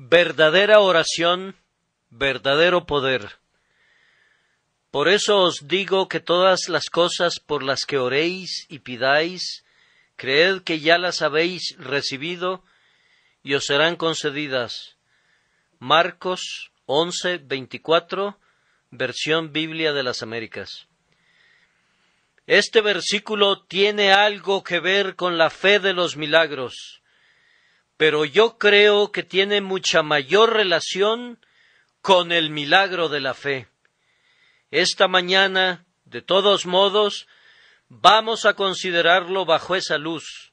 Verdadera oración, verdadero poder. Por eso os digo que todas las cosas por las que oréis y pidáis, creed que ya las habéis recibido y os serán concedidas. Marcos 11:24, versión Biblia de las Américas. Este versículo tiene algo que ver con la fe de los milagros, pero yo creo que tiene mucha mayor relación con el milagro de la fe. Esta mañana, de todos modos, vamos a considerarlo bajo esa luz.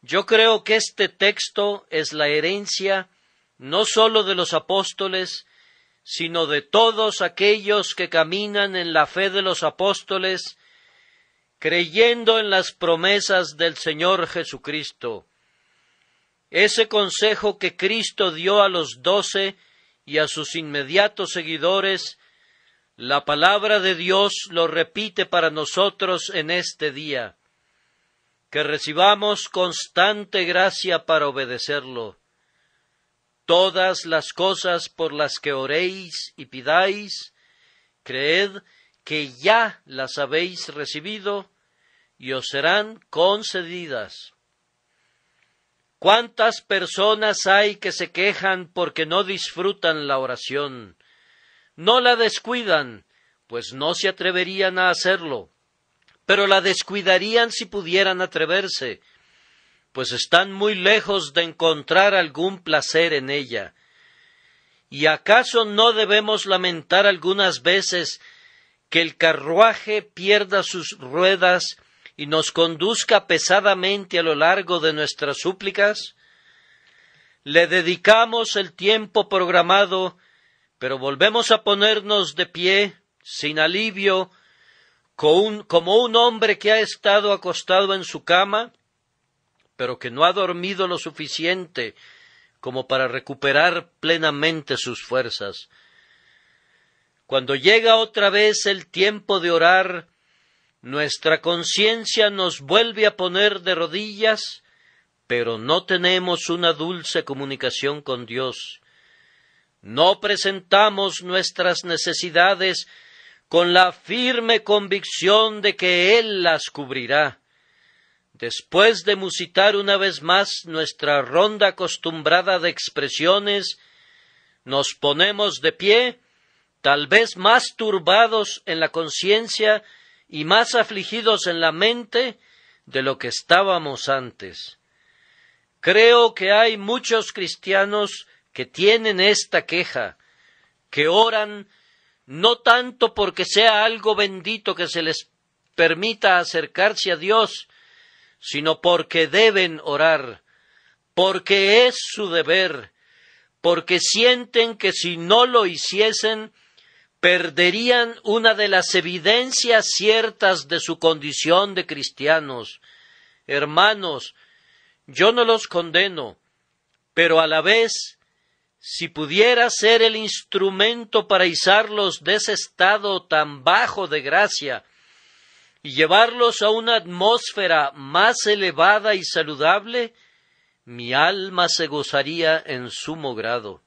Yo creo que este texto es la herencia no sólo de los apóstoles, sino de todos aquellos que caminan en la fe de los apóstoles, creyendo en las promesas del Señor Jesucristo. Ese consejo que Cristo dio a los 12 y a sus inmediatos seguidores, la palabra de Dios lo repite para nosotros en este día. Que recibamos constante gracia para obedecerlo. Todas las cosas por las que oréis y pidáis, creed que ya las habéis recibido y os serán concedidas. ¿Cuántas personas hay que se quejan porque no disfrutan la oración? No la descuidan, pues no se atreverían a hacerlo, pero la descuidarían si pudieran atreverse, pues están muy lejos de encontrar algún placer en ella. ¿Y acaso no debemos lamentar algunas veces que el carruaje pierda sus ruedas y nos conduzca pesadamente a lo largo de nuestras súplicas? Le dedicamos el tiempo programado, pero volvemos a ponernos de pie, sin alivio, como un hombre que ha estado acostado en su cama, pero que no ha dormido lo suficiente como para recuperar plenamente sus fuerzas. Cuando llega otra vez el tiempo de orar, nuestra conciencia nos vuelve a poner de rodillas, pero no tenemos una dulce comunicación con Dios. No presentamos nuestras necesidades con la firme convicción de que Él las cubrirá. Después de musitar una vez más nuestra ronda acostumbrada de expresiones, nos ponemos de pie, tal vez más turbados en la conciencia y más afligidos en la mente de lo que estábamos antes. Creo que hay muchos cristianos que tienen esta queja, que oran no tanto porque sea algo bendito que se les permita acercarse a Dios, sino porque deben orar, porque es su deber, porque sienten que si no lo hiciesen, perderían una de las evidencias ciertas de su condición de cristianos. Hermanos, yo no los condeno, pero a la vez, si pudiera ser el instrumento para izarlos de ese estado tan bajo de gracia y llevarlos a una atmósfera más elevada y saludable, mi alma se gozaría en sumo grado.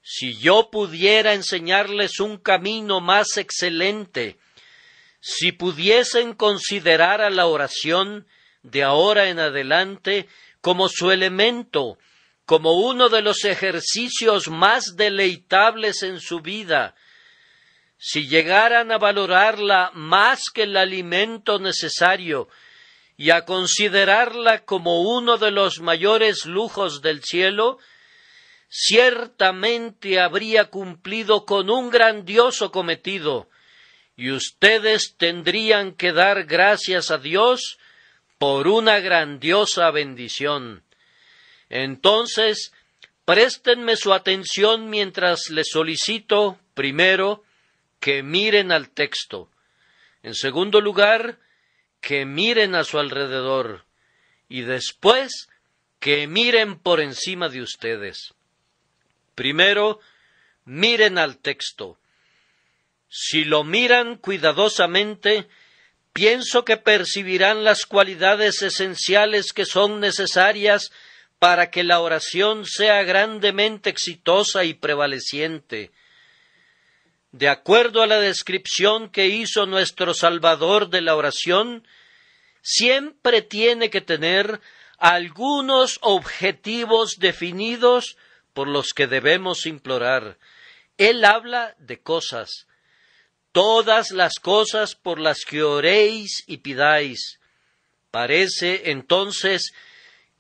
Si yo pudiera enseñarles un camino más excelente, si pudiesen considerar a la oración de ahora en adelante como su elemento, como uno de los ejercicios más deleitables en su vida, si llegaran a valorarla más que el alimento necesario y a considerarla como uno de los mayores lujos del cielo, ciertamente habría cumplido con un grandioso cometido, y ustedes tendrían que dar gracias a Dios por una grandiosa bendición. Entonces, préstenme su atención mientras les solicito, primero, que miren al texto. En segundo lugar, que miren a su alrededor. Y después, que miren por encima de ustedes. Primero, miren al texto. Si lo miran cuidadosamente, pienso que percibirán las cualidades esenciales que son necesarias para que la oración sea grandemente exitosa y prevaleciente. De acuerdo a la descripción que hizo nuestro Salvador de la oración, siempre tiene que tener algunos objetivos definidos por los que debemos implorar. Él habla de cosas, todas las cosas por las que oréis y pidáis. Parece entonces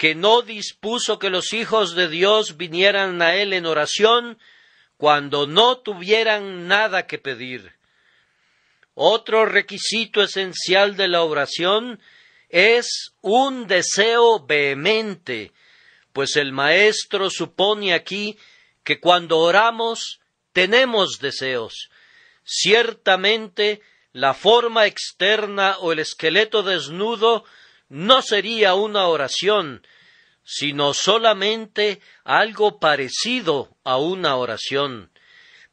que no dispuso que los hijos de Dios vinieran a Él en oración cuando no tuvieran nada que pedir. Otro requisito esencial de la oración es un deseo vehemente, pues el Maestro supone aquí que cuando oramos tenemos deseos. Ciertamente, la forma externa o el esqueleto desnudo no sería una oración, sino solamente algo parecido a una oración.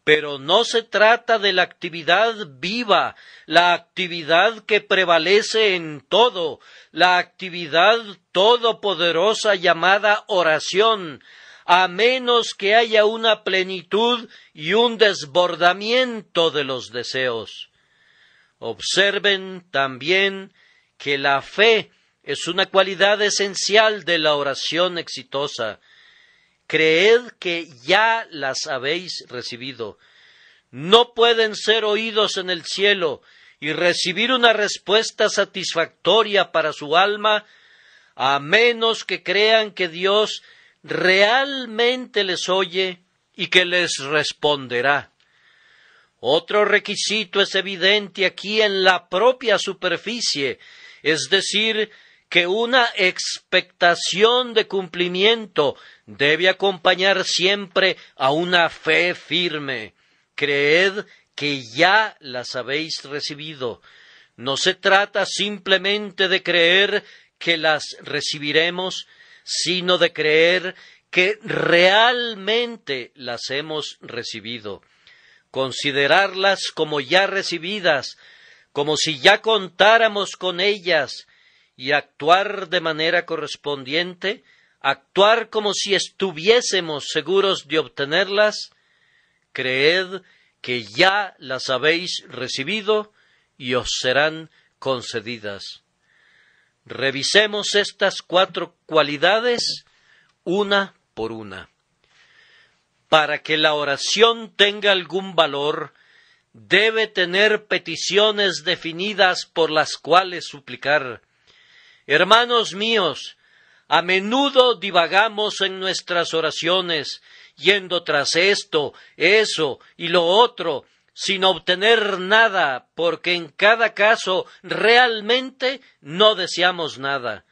Pero no se trata de la actividad viva, la actividad que prevalece en todo, la actividad todopoderosa llamada oración, a menos que haya una plenitud y un desbordamiento de los deseos. Observen también que la fe es una cualidad esencial de la oración exitosa. Creed que ya las habéis recibido. No pueden ser oídos en el cielo y recibir una respuesta satisfactoria para su alma, a menos que crean que Dios realmente les oye y que les responderá. Otro requisito es evidente aquí en la propia superficie, es decir, que una expectación de cumplimiento debe acompañar siempre a una fe firme. Creed que ya las habéis recibido. No se trata simplemente de creer que las recibiremos, sino de creer que realmente las hemos recibido. Considerarlas como ya recibidas, como si ya contáramos con ellas, y actuar de manera correspondiente, actuar como si estuviésemos seguros de obtenerlas. Creed que ya las habéis recibido y os serán concedidas. Revisemos estas 4 cualidades una por una. Para que la oración tenga algún valor, debe tener peticiones definidas por las cuales suplicar. Hermanos míos, a menudo divagamos en nuestras oraciones, yendo tras esto, eso y lo otro, sin obtener nada, porque en cada caso realmente no deseamos nada.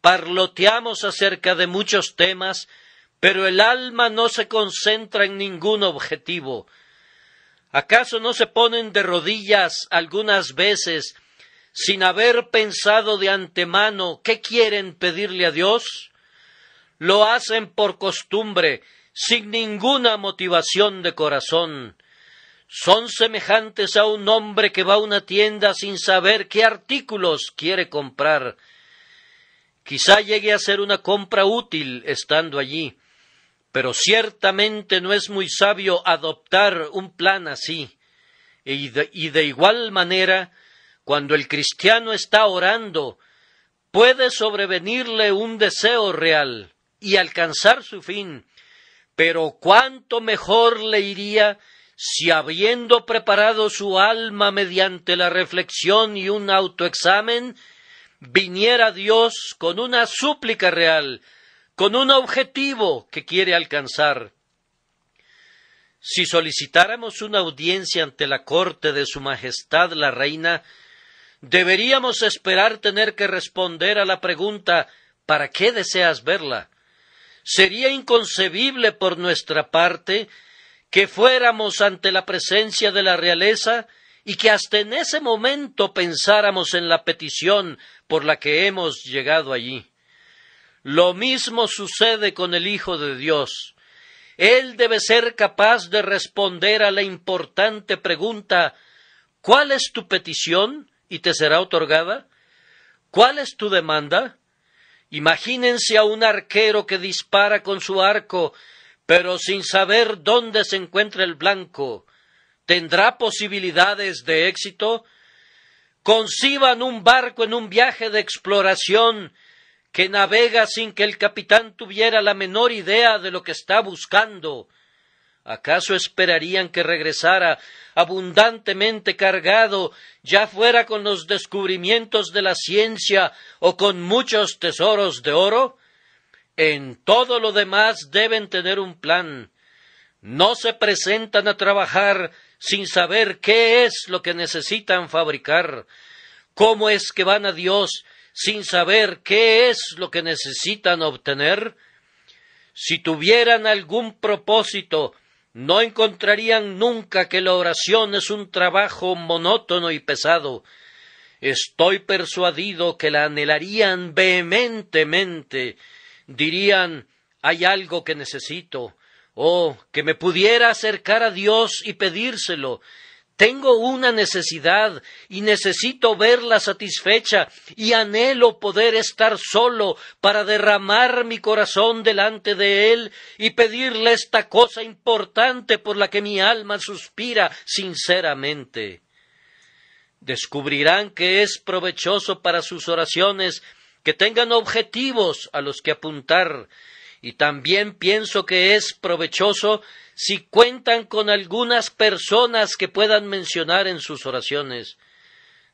Parloteamos acerca de muchos temas, pero el alma no se concentra en ningún objetivo. ¿Acaso no se ponen de rodillas algunas veces sin haber pensado de antemano qué quieren pedirle a Dios? Lo hacen por costumbre, sin ninguna motivación de corazón. Son semejantes a un hombre que va a una tienda sin saber qué artículos quiere comprar. Quizá llegue a ser una compra útil estando allí, pero ciertamente no es muy sabio adoptar un plan así. Y de igual manera, cuando el cristiano está orando, puede sobrevenirle un deseo real y alcanzar su fin, pero cuánto mejor le iría si, habiendo preparado su alma mediante la reflexión y un autoexamen, viniera Dios con una súplica real, con un objetivo que quiere alcanzar. Si solicitáramos una audiencia ante la corte de Su Majestad la Reina, deberíamos esperar tener que responder a la pregunta ¿para qué deseas verla? Sería inconcebible por nuestra parte que fuéramos ante la presencia de la realeza y que hasta en ese momento pensáramos en la petición por la que hemos llegado allí. Lo mismo sucede con el Hijo de Dios. Él debe ser capaz de responder a la importante pregunta ¿cuál es tu petición y te será otorgada? ¿Cuál es tu demanda? Imagínense a un arquero que dispara con su arco, pero sin saber dónde se encuentra el blanco. ¿Tendrá posibilidades de éxito? Conciban un barco en un viaje de exploración que navega sin que el capitán tuviera la menor idea de lo que está buscando. ¿Acaso esperarían que regresara abundantemente cargado, ya fuera con los descubrimientos de la ciencia o con muchos tesoros de oro? En todo lo demás deben tener un plan. No se presentan a trabajar sin saber qué es lo que necesitan fabricar. ¿Cómo es que van a Dios sin saber qué es lo que necesitan obtener? Si tuvieran algún propósito, no encontrarían nunca que la oración es un trabajo monótono y pesado. Estoy persuadido que la anhelarían vehementemente. Dirían, hay algo que necesito, que me pudiera acercar a Dios y pedírselo. Tengo una necesidad y necesito verla satisfecha y anhelo poder estar solo para derramar mi corazón delante de Él y pedirle esta cosa importante por la que mi alma suspira sinceramente. Descubrirán que es provechoso para sus oraciones que tengan objetivos a los que apuntar, y también pienso que es provechoso si cuentan con algunas personas que puedan mencionar en sus oraciones.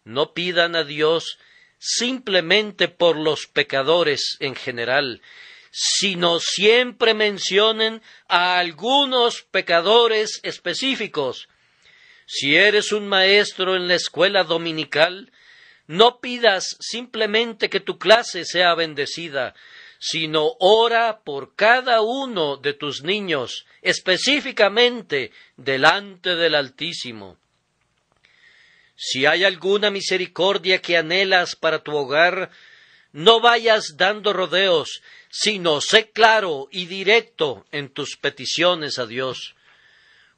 No pidan a Dios simplemente por los pecadores en general, sino siempre mencionen a algunos pecadores específicos. Si eres un maestro en la escuela dominical, no pidas simplemente que tu clase sea bendecida, sino ora por cada uno de tus niños, específicamente delante del Altísimo. Si hay alguna misericordia que anhelas para tu hogar, no vayas dando rodeos, sino sé claro y directo en tus peticiones a Dios.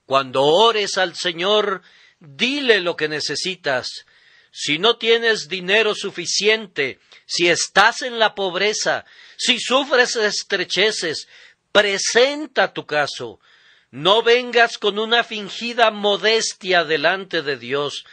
Cuando ores al Señor, dile lo que necesitas. Si no tienes dinero suficiente, si estás en la pobreza, si sufres estrecheces, presenta tu caso. No vengas con una fingida modestia delante de Dios.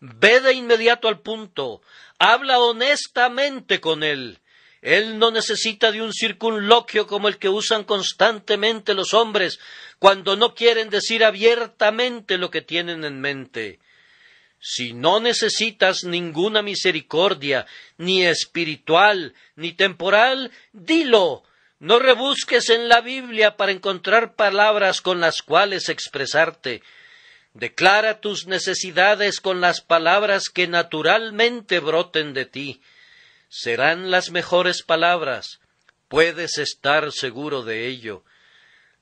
Ve de inmediato al punto. Habla honestamente con Él. Él no necesita de un circunloquio como el que usan constantemente los hombres cuando no quieren decir abiertamente lo que tienen en mente. Si no necesitas ninguna misericordia, ni espiritual, ni temporal, dilo. No rebusques en la Biblia para encontrar palabras con las cuales expresarte. Declara tus necesidades con las palabras que naturalmente broten de ti. Serán las mejores palabras, puedes estar seguro de ello.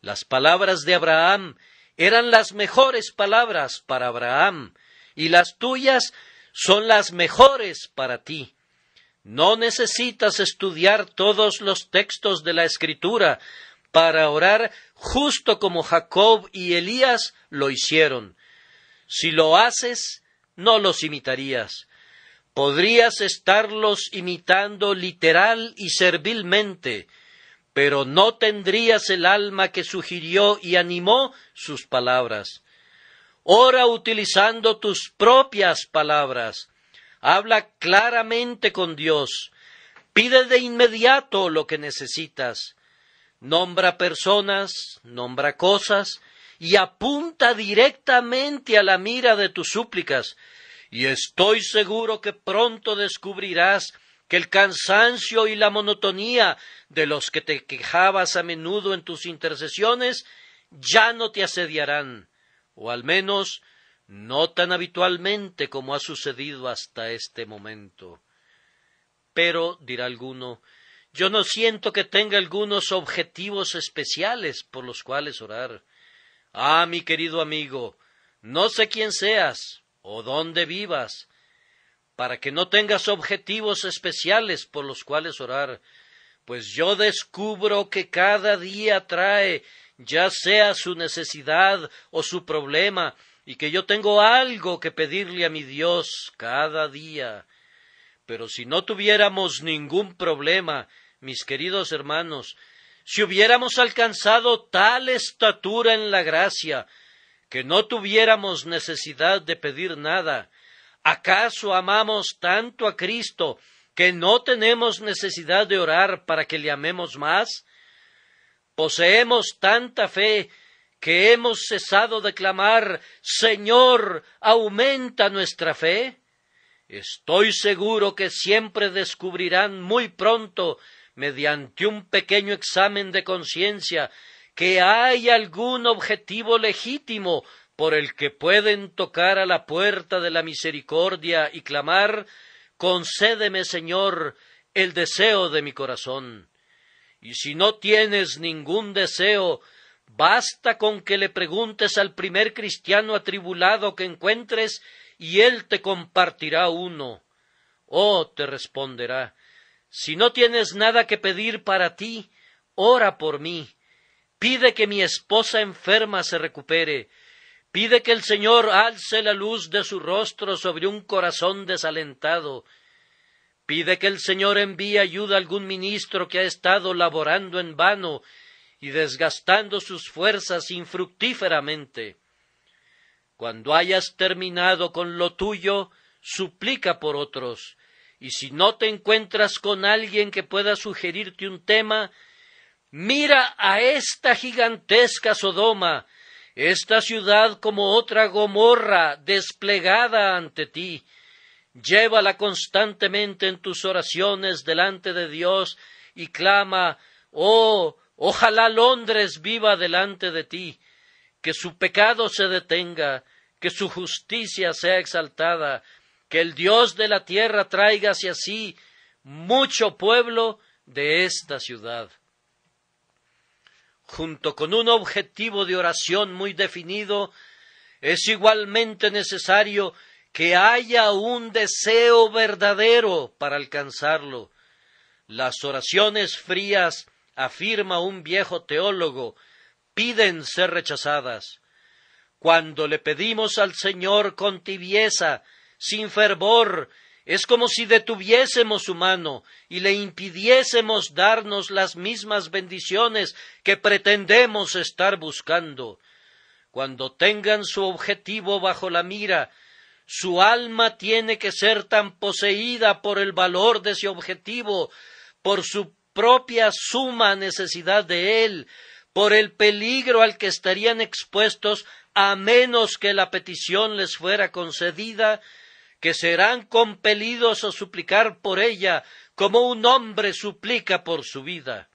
Las palabras de Abraham eran las mejores palabras para Abraham, y las tuyas son las mejores para ti. No necesitas estudiar todos los textos de la Escritura para orar justo como Jacob y Elías lo hicieron. Si lo haces, no los imitarías. Podrías estarlos imitando literal y servilmente, pero no tendrías el alma que sugirió y animó sus palabras. Ora utilizando tus propias palabras. Habla claramente con Dios. Pide de inmediato lo que necesitas. Nombra personas, nombra cosas y apunta directamente a la mira de tus súplicas. Y estoy seguro que pronto descubrirás que el cansancio y la monotonía de los que te quejabas a menudo en tus intercesiones ya no te asediarán, o al menos no tan habitualmente como ha sucedido hasta este momento. Pero, dirá alguno, yo no siento que tenga algunos objetivos especiales por los cuales orar. Ah, mi querido amigo, no sé quién seas o dónde vivas, para que no tengas objetivos especiales por los cuales orar, pues yo descubro que cada día trae, ya sea su necesidad o su problema, y que yo tengo algo que pedirle a mi Dios cada día. Pero si no tuviéramos ningún problema, mis queridos hermanos, si hubiéramos alcanzado tal estatura en la gracia, que no tuviéramos necesidad de pedir nada, ¿acaso amamos tanto a Cristo que no tenemos necesidad de orar para que le amemos más? ¿Poseemos tanta fe que hemos cesado de clamar, Señor, aumenta nuestra fe? Estoy seguro que siempre descubrirán muy pronto, mediante un pequeño examen de conciencia, que hay algún objetivo legítimo por el que pueden tocar a la puerta de la misericordia y clamar, concédeme, Señor, el deseo de mi corazón. Y si no tienes ningún deseo, basta con que le preguntes al primer cristiano atribulado que encuentres, y él te compartirá uno. Oh, te responderá, si no tienes nada que pedir para ti, ora por mí. Pide que mi esposa enferma se recupere. Pide que el Señor alce la luz de su rostro sobre un corazón desalentado. Pide que el Señor envíe ayuda a algún ministro que ha estado laborando en vano y desgastando sus fuerzas infructíferamente. Cuando hayas terminado con lo tuyo, suplica por otros, y si no te encuentras con alguien que pueda sugerirte un tema, mira a esta gigantesca Sodoma, esta ciudad como otra Gomorra desplegada ante ti. Llévala constantemente en tus oraciones delante de Dios y clama, oh, ojalá Londres viva delante de ti, que su pecado se detenga, que su justicia sea exaltada, que el Dios de la tierra traiga hacia sí mucho pueblo de esta ciudad. Junto con un objetivo de oración muy definido, es igualmente necesario que haya un deseo verdadero para alcanzarlo. Las oraciones frías, afirma un viejo teólogo, piden ser rechazadas. Cuando le pedimos al Señor con tibieza, sin fervor, es como si detuviésemos su mano y le impidiésemos darnos las mismas bendiciones que pretendemos estar buscando. Cuando tengan su objetivo bajo la mira, su alma tiene que ser tan poseída por el valor de ese objetivo, por su propia suma necesidad de él, por el peligro al que estarían expuestos a menos que la petición les fuera concedida, que serán compelidos a suplicar por ella como un hombre suplica por su vida.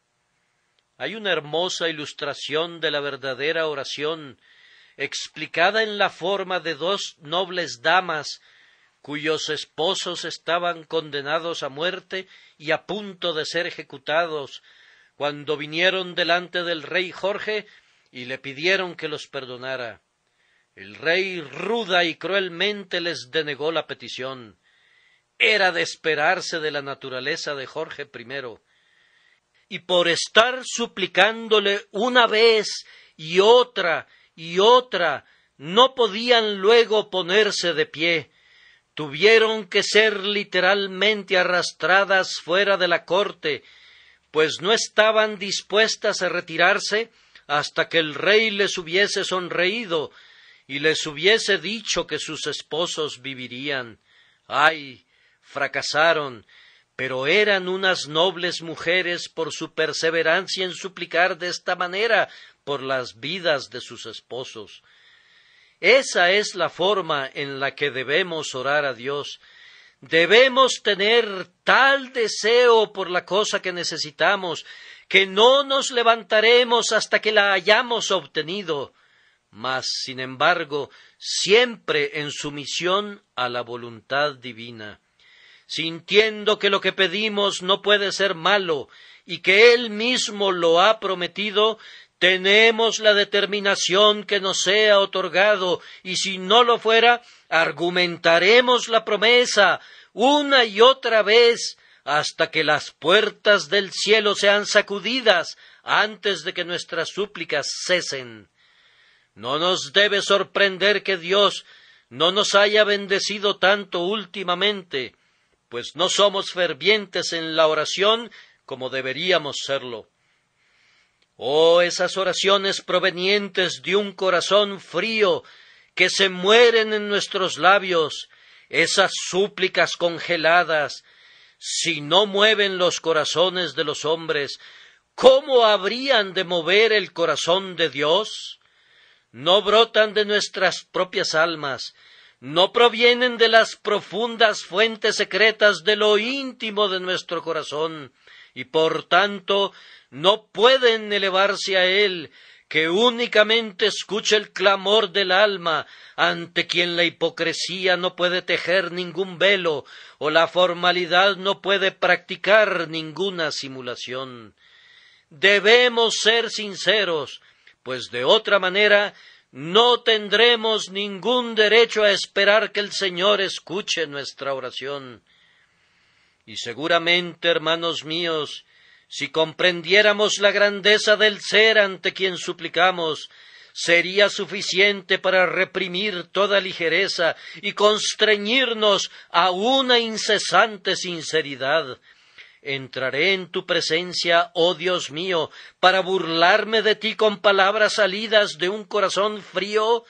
Hay una hermosa ilustración de la verdadera oración, explicada en la forma de dos nobles damas cuyos esposos estaban condenados a muerte y a punto de ser ejecutados, cuando vinieron delante del rey Jorge y le pidieron que los perdonara. El rey ruda y cruelmente les denegó la petición. Era de esperarse de la naturaleza de Jorge I. Y por estar suplicándole una vez y otra, no podían luego ponerse de pie. Tuvieron que ser literalmente arrastradas fuera de la corte, pues no estaban dispuestas a retirarse hasta que el rey les hubiese sonreído y les hubiese dicho que sus esposos vivirían. ¡Ay! Fracasaron, pero eran unas nobles mujeres por su perseverancia en suplicar de esta manera por las vidas de sus esposos. Esa es la forma en la que debemos orar a Dios. Debemos tener tal deseo por la cosa que necesitamos, que no nos levantaremos hasta que la hayamos obtenido, mas, sin embargo, siempre en sumisión a la voluntad divina, sintiendo que lo que pedimos no puede ser malo y que Él mismo lo ha prometido. Tenemos la determinación que nos sea otorgado, y si no lo fuera, argumentaremos la promesa una y otra vez hasta que las puertas del cielo sean sacudidas antes de que nuestras súplicas cesen. No nos debe sorprender que Dios no nos haya bendecido tanto últimamente, pues no somos fervientes en la oración como deberíamos serlo. Oh, esas oraciones provenientes de un corazón frío que se mueren en nuestros labios, esas súplicas congeladas, si no mueven los corazones de los hombres, ¿cómo habrían de mover el corazón de Dios? No brotan de nuestras propias almas, no provienen de las profundas fuentes secretas de lo íntimo de nuestro corazón, y por tanto no pueden elevarse a Él, que únicamente escucha el clamor del alma, ante quien la hipocresía no puede tejer ningún velo, o la formalidad no puede practicar ninguna simulación. Debemos ser sinceros, pues de otra manera no tendremos ningún derecho a esperar que el Señor escuche nuestra oración. Y seguramente, hermanos míos, si comprendiéramos la grandeza del ser ante quien suplicamos, sería suficiente para reprimir toda ligereza y constreñirnos a una incesante sinceridad. Entraré en tu presencia, oh Dios mío, para burlarme de ti con palabras salidas de un corazón frío.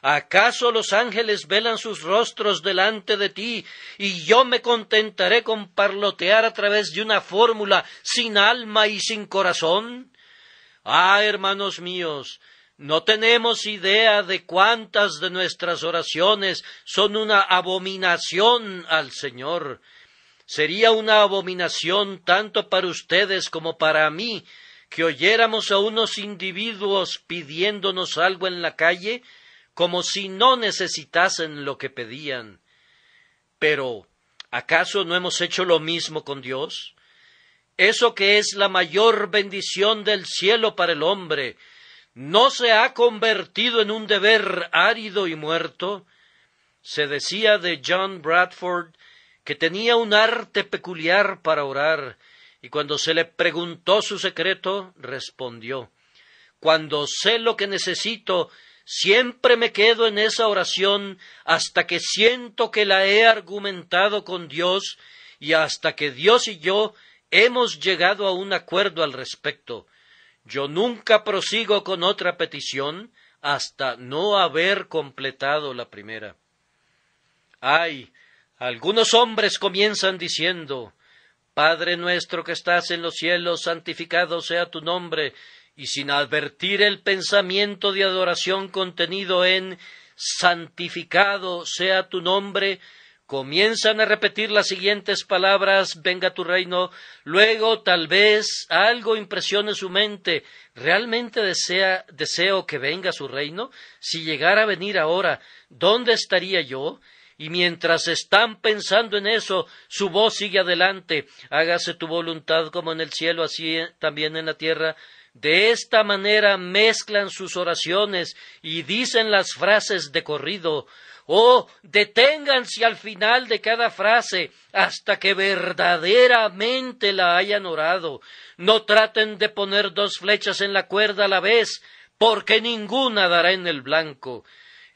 ¿Acaso los ángeles velan sus rostros delante de ti, y yo me contentaré con parlotear a través de una fórmula sin alma y sin corazón? Ah, hermanos míos, no tenemos idea de cuántas de nuestras oraciones son una abominación al Señor. Sería una abominación tanto para ustedes como para mí que oyéramos a unos individuos pidiéndonos algo en la calle, como si no necesitasen lo que pedían. Pero, ¿acaso no hemos hecho lo mismo con Dios? Eso que es la mayor bendición del cielo para el hombre, ¿no se ha convertido en un deber árido y muerto? Se decía de John Bradford que tenía un arte peculiar para orar, y cuando se le preguntó su secreto, respondió: «Cuando sé lo que necesito, siempre me quedo en esa oración hasta que siento que la he argumentado con Dios y hasta que Dios y yo hemos llegado a un acuerdo al respecto. Yo nunca prosigo con otra petición hasta no haber completado la primera». Ay, algunos hombres comienzan diciendo: «Padre nuestro que estás en los cielos, santificado sea tu nombre», y sin advertir el pensamiento de adoración contenido en «santificado sea tu nombre», comienzan a repetir las siguientes palabras: «venga tu reino». Luego tal vez algo impresione su mente: ¿realmente deseo que venga su reino? Si llegara a venir ahora, ¿dónde estaría yo? Y mientras están pensando en eso, su voz sigue adelante: «hágase tu voluntad como en el cielo, así también en la tierra». De esta manera mezclan sus oraciones y dicen las frases de corrido. Oh, deténganse al final de cada frase hasta que verdaderamente la hayan orado. No traten de poner dos flechas en la cuerda a la vez, porque ninguna dará en el blanco.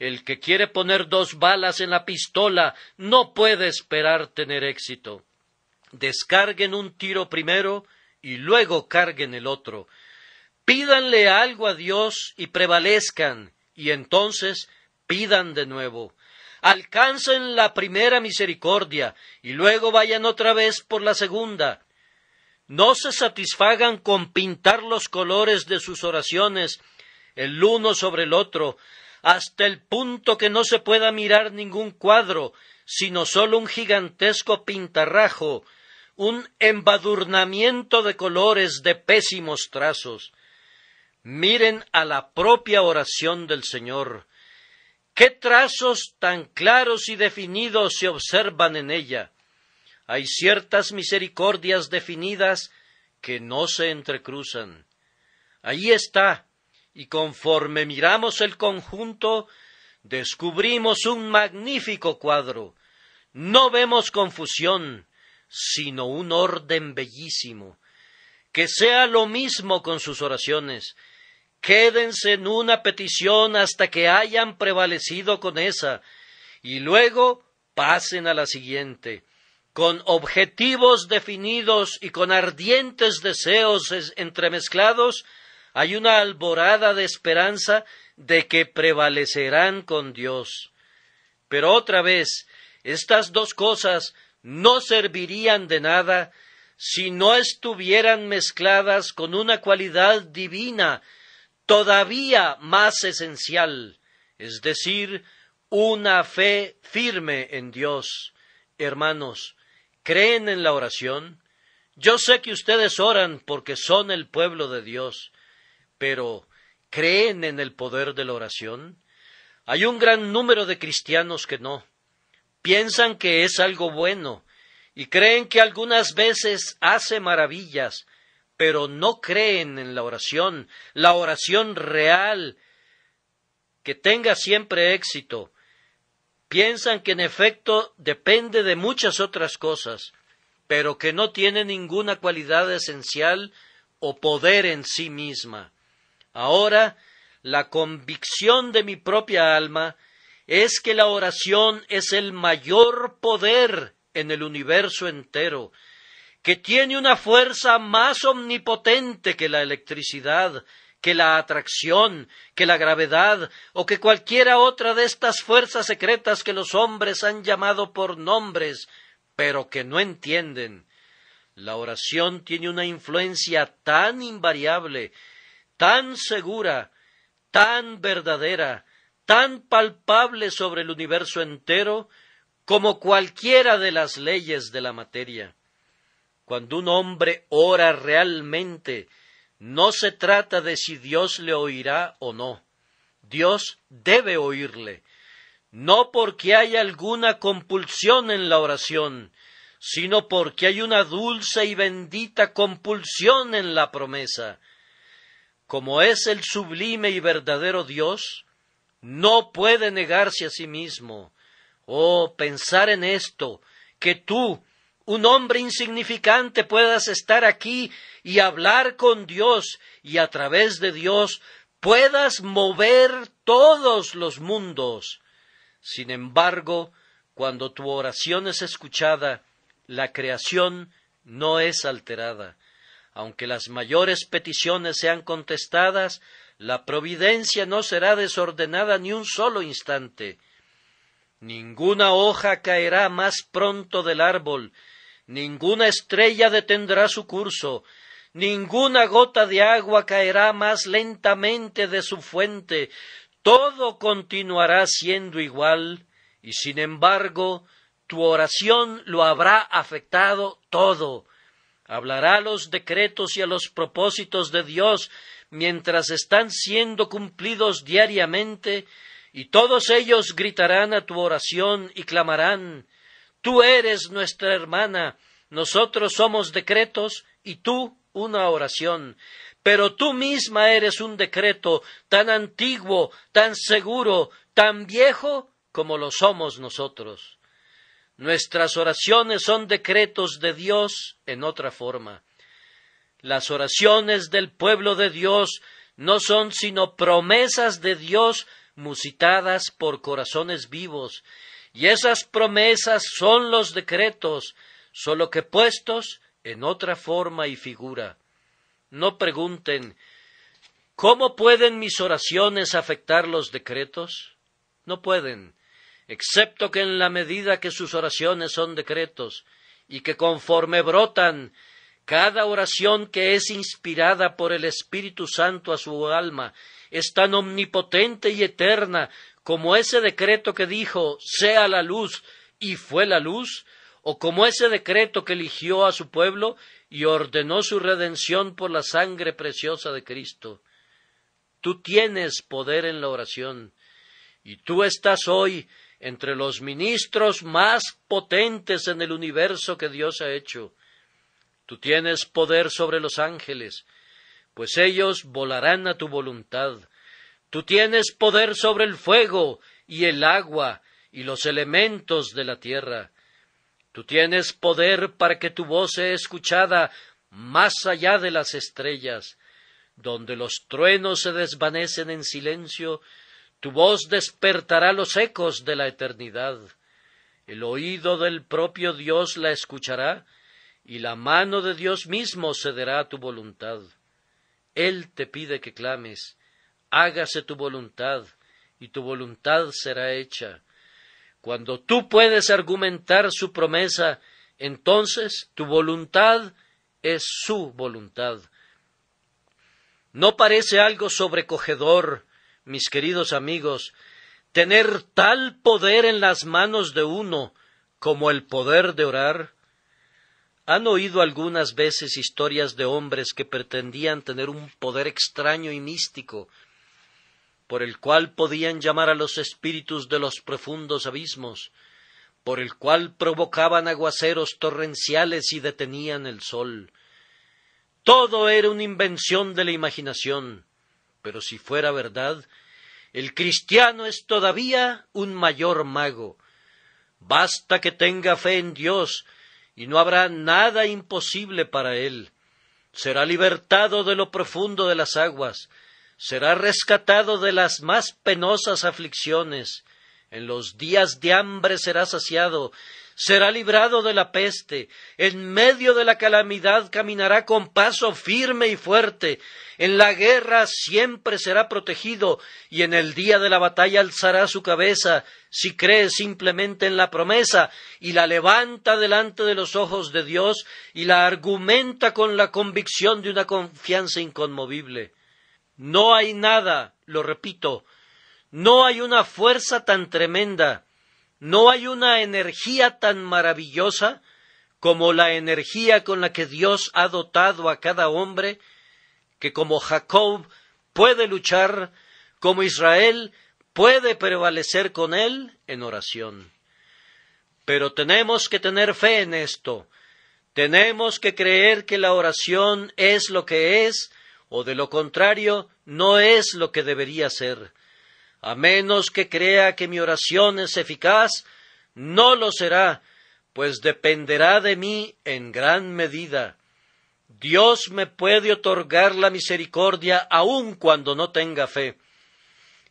El que quiere poner dos balas en la pistola no puede esperar tener éxito. Descarguen un tiro primero y luego carguen el otro. Pídanle algo a Dios y prevalezcan, y entonces pidan de nuevo. Alcancen la primera misericordia y luego vayan otra vez por la segunda. No se satisfagan con pintar los colores de sus oraciones el uno sobre el otro, hasta el punto que no se pueda mirar ningún cuadro, sino solo un gigantesco pintarrajo, un embadurnamiento de colores de pésimos trazos. Miren a la propia oración del Señor. ¿Qué trazos tan claros y definidos se observan en ella? Hay ciertas misericordias definidas que no se entrecruzan. Ahí está, y conforme miramos el conjunto, descubrimos un magnífico cuadro. No vemos confusión, sino un orden bellísimo. Que sea lo mismo con sus oraciones. Quédense en una petición hasta que hayan prevalecido con esa, y luego pasen a la siguiente. con objetivos definidos y con ardientes deseos entremezclados, hay una alborada de esperanza de que prevalecerán con Dios. Pero otra vez, estas dos cosas no servirían de nada si no estuvieran mezcladas con una cualidad divina todavía más esencial, es decir, una fe firme en Dios. Hermanos, ¿creen en la oración? Yo sé que ustedes oran porque son el pueblo de Dios, pero ¿creen en el poder de la oración? Hay un gran número de cristianos que no. Piensan que es algo bueno y creen que algunas veces hace maravillas, pero no creen en la oración real, que tenga siempre éxito. Piensan que en efecto depende de muchas otras cosas, pero que no tiene ninguna cualidad esencial o poder en sí misma. Ahora, la convicción de mi propia alma es que la oración es el mayor poder en el universo entero, que tiene una fuerza más omnipotente que la electricidad, que la atracción, que la gravedad, o que cualquiera otra de estas fuerzas secretas que los hombres han llamado por nombres, pero que no entienden. La oración tiene una influencia tan invariable, tan segura, tan verdadera, tan palpable sobre el universo entero, como cualquiera de las leyes de la materia. Cuando un hombre ora realmente, no se trata de si Dios le oirá o no. Dios debe oírle, no porque haya alguna compulsión en la oración, sino porque hay una dulce y bendita compulsión en la promesa. Como es el sublime y verdadero Dios, no puede negarse a sí mismo. Oh, pensar en esto, que tú, un hombre insignificante, puedas estar aquí y hablar con Dios, y a través de Dios puedas mover todos los mundos. Sin embargo, cuando tu oración es escuchada, la creación no es alterada. Aunque las mayores peticiones sean contestadas, la providencia no será desordenada ni un solo instante. Ninguna hoja caerá más pronto del árbol, ninguna estrella detendrá su curso, ninguna gota de agua caerá más lentamente de su fuente, todo continuará siendo igual, y sin embargo, tu oración lo habrá afectado todo. Hablará a los decretos y a los propósitos de Dios mientras están siendo cumplidos diariamente, y todos ellos gritarán a tu oración y clamarán: tú eres nuestra hermana, nosotros somos decretos y tú una oración, pero tú misma eres un decreto tan antiguo, tan seguro, tan viejo como lo somos nosotros. Nuestras oraciones son decretos de Dios en otra forma. Las oraciones del pueblo de Dios no son sino promesas de Dios musitadas por corazones vivos, y esas promesas son los decretos, solo que puestos en otra forma y figura. No pregunten: ¿cómo pueden mis oraciones afectar los decretos? No pueden, excepto que en la medida que sus oraciones son decretos, y que conforme brotan, cada oración que es inspirada por el Espíritu Santo a su alma es tan omnipotente y eterna como ese decreto que dijo: sea la luz, y fue la luz, o como ese decreto que eligió a su pueblo y ordenó su redención por la sangre preciosa de Cristo. Tú tienes poder en la oración, y tú estás hoy entre los ministros más potentes en el universo que Dios ha hecho. Tú tienes poder sobre los ángeles, pues ellos volarán a tu voluntad. Tú tienes poder sobre el fuego y el agua y los elementos de la tierra. Tú tienes poder para que tu voz sea escuchada más allá de las estrellas. Donde los truenos se desvanecen en silencio, tu voz despertará los ecos de la eternidad. el oído del propio Dios la escuchará, y la mano de Dios mismo cederá a tu voluntad. Él te pide que clames, hágase tu voluntad, y tu voluntad será hecha. Cuando tú puedes argumentar su promesa, entonces tu voluntad es su voluntad. ¿No parece algo sobrecogedor, mis queridos amigos, tener tal poder en las manos de uno como el poder de orar? ¿Han oído algunas veces historias de hombres que pretendían tener un poder extraño y místico, por el cual podían llamar a los espíritus de los profundos abismos, por el cual provocaban aguaceros torrenciales y detenían el sol? Todo era una invención de la imaginación, pero si fuera verdad, el cristiano es todavía un mayor mago. Basta que tenga fe en Dios, y no habrá nada imposible para él. Será libertado de lo profundo de las aguas, será rescatado de las más penosas aflicciones, en los días de hambre será saciado, será librado de la peste, en medio de la calamidad caminará con paso firme y fuerte, en la guerra siempre será protegido, y en el día de la batalla alzará su cabeza, si cree simplemente en la promesa, y la levanta delante de los ojos de Dios, y la argumenta con la convicción de una confianza inconmovible. No hay nada, lo repito, no hay una fuerza tan tremenda, no hay una energía tan maravillosa como la energía con la que Dios ha dotado a cada hombre, que como Jacob puede luchar, como Israel puede prevalecer con él en oración. Pero tenemos que tener fe en esto, tenemos que creer que la oración es lo que es, o de lo contrario, no es lo que debería ser. A menos que crea que mi oración es eficaz, no lo será, pues dependerá de mí en gran medida. Dios me puede otorgar la misericordia aun cuando no tenga fe.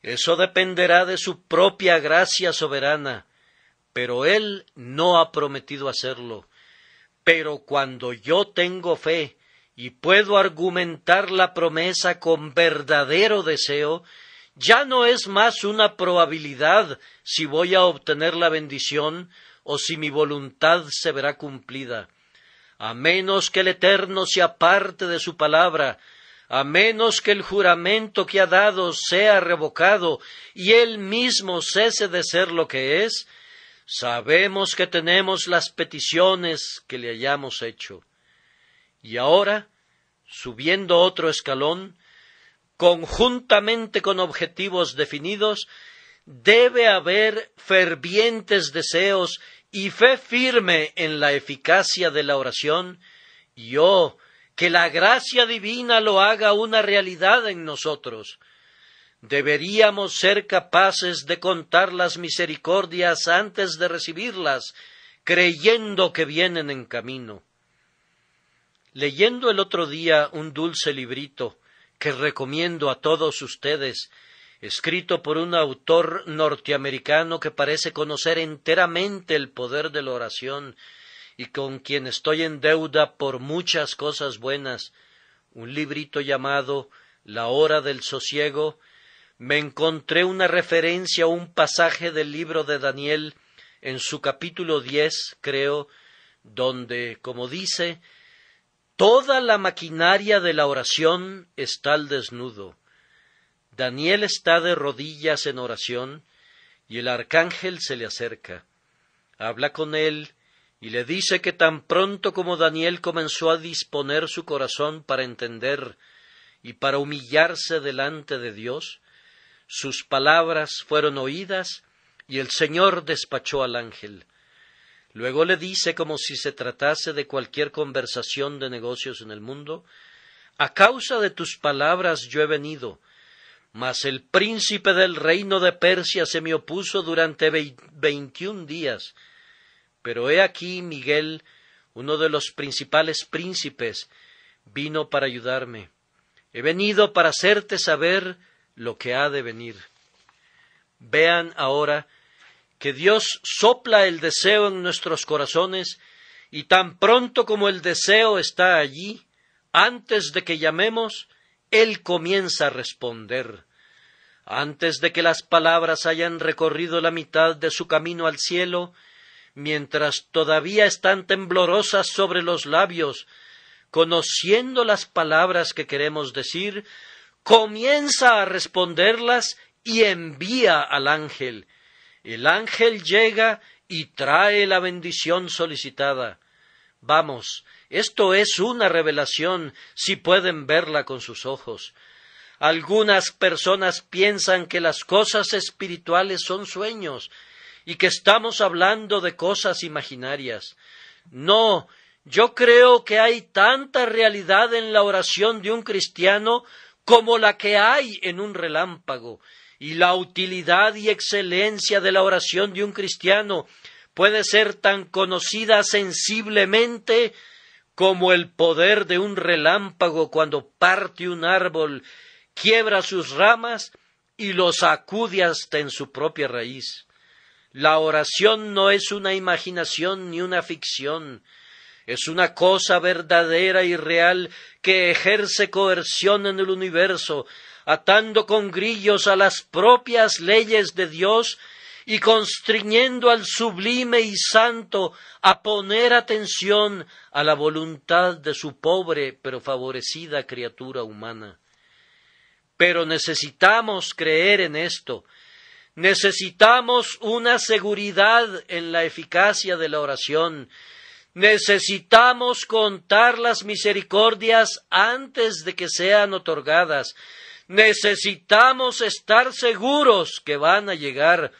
Eso dependerá de su propia gracia soberana, pero Él no ha prometido hacerlo. Pero cuando yo tengo fe y puedo argumentar la promesa con verdadero deseo, ya no es más una probabilidad si voy a obtener la bendición o si mi voluntad se verá cumplida. A menos que el Eterno se aparte de su palabra, a menos que el juramento que ha dado sea revocado y Él mismo cese de ser lo que es, sabemos que tenemos las peticiones que le hayamos hecho. Y ahora, subiendo otro escalón, conjuntamente con objetivos definidos, debe haber fervientes deseos y fe firme en la eficacia de la oración, y que la gracia divina lo haga una realidad en nosotros. Deberíamos ser capaces de contar las misericordias antes de recibirlas, creyendo que vienen en camino. Leyendo el otro día un dulce librito que recomiendo a todos ustedes, escrito por un autor norteamericano que parece conocer enteramente el poder de la oración y con quien estoy en deuda por muchas cosas buenas, un librito llamado La hora del sosiego, me encontré una referencia a un pasaje del libro de Daniel en su capítulo 10, creo, donde, como dice, toda la maquinaria de la oración está al desnudo. Daniel está de rodillas en oración y el arcángel se le acerca. Habla con él y le dice que tan pronto como Daniel comenzó a disponer su corazón para entender y para humillarse delante de Dios, sus palabras fueron oídas y el Señor despachó al ángel. Luego le dice, como si se tratase de cualquier conversación de negocios en el mundo: a causa de tus palabras yo he venido, mas el príncipe del reino de Persia se me opuso durante 21 días. Pero he aquí Miguel, uno de los principales príncipes, vino para ayudarme. He venido para hacerte saber lo que ha de venir. Vean ahora que Dios sopla el deseo en nuestros corazones y tan pronto como el deseo está allí, antes de que llamemos, Él comienza a responder. Antes de que las palabras hayan recorrido la mitad de su camino al cielo, mientras todavía están temblorosas sobre los labios, conociendo las palabras que queremos decir, comienza a responderlas y envía al ángel. El ángel llega y trae la bendición solicitada. Vamos, esto es una revelación, si pueden verla con sus ojos. Algunas personas piensan que las cosas espirituales son sueños y que estamos hablando de cosas imaginarias. No, yo creo que hay tanta realidad en la oración de un cristiano como la que hay en un relámpago, y la utilidad y excelencia de la oración de un cristiano puede ser tan conocida sensiblemente como el poder de un relámpago cuando parte un árbol, quiebra sus ramas y lo sacude hasta en su propia raíz. La oración no es una imaginación ni una ficción, es una cosa verdadera y real que ejerce coerción en el universo, atando con grillos a las propias leyes de Dios y constriñendo al sublime y santo a poner atención a la voluntad de su pobre pero favorecida criatura humana. Pero necesitamos creer en esto. Necesitamos una seguridad en la eficacia de la oración. Necesitamos contar las misericordias antes de que sean otorgadas. Necesitamos estar seguros que van a llegar.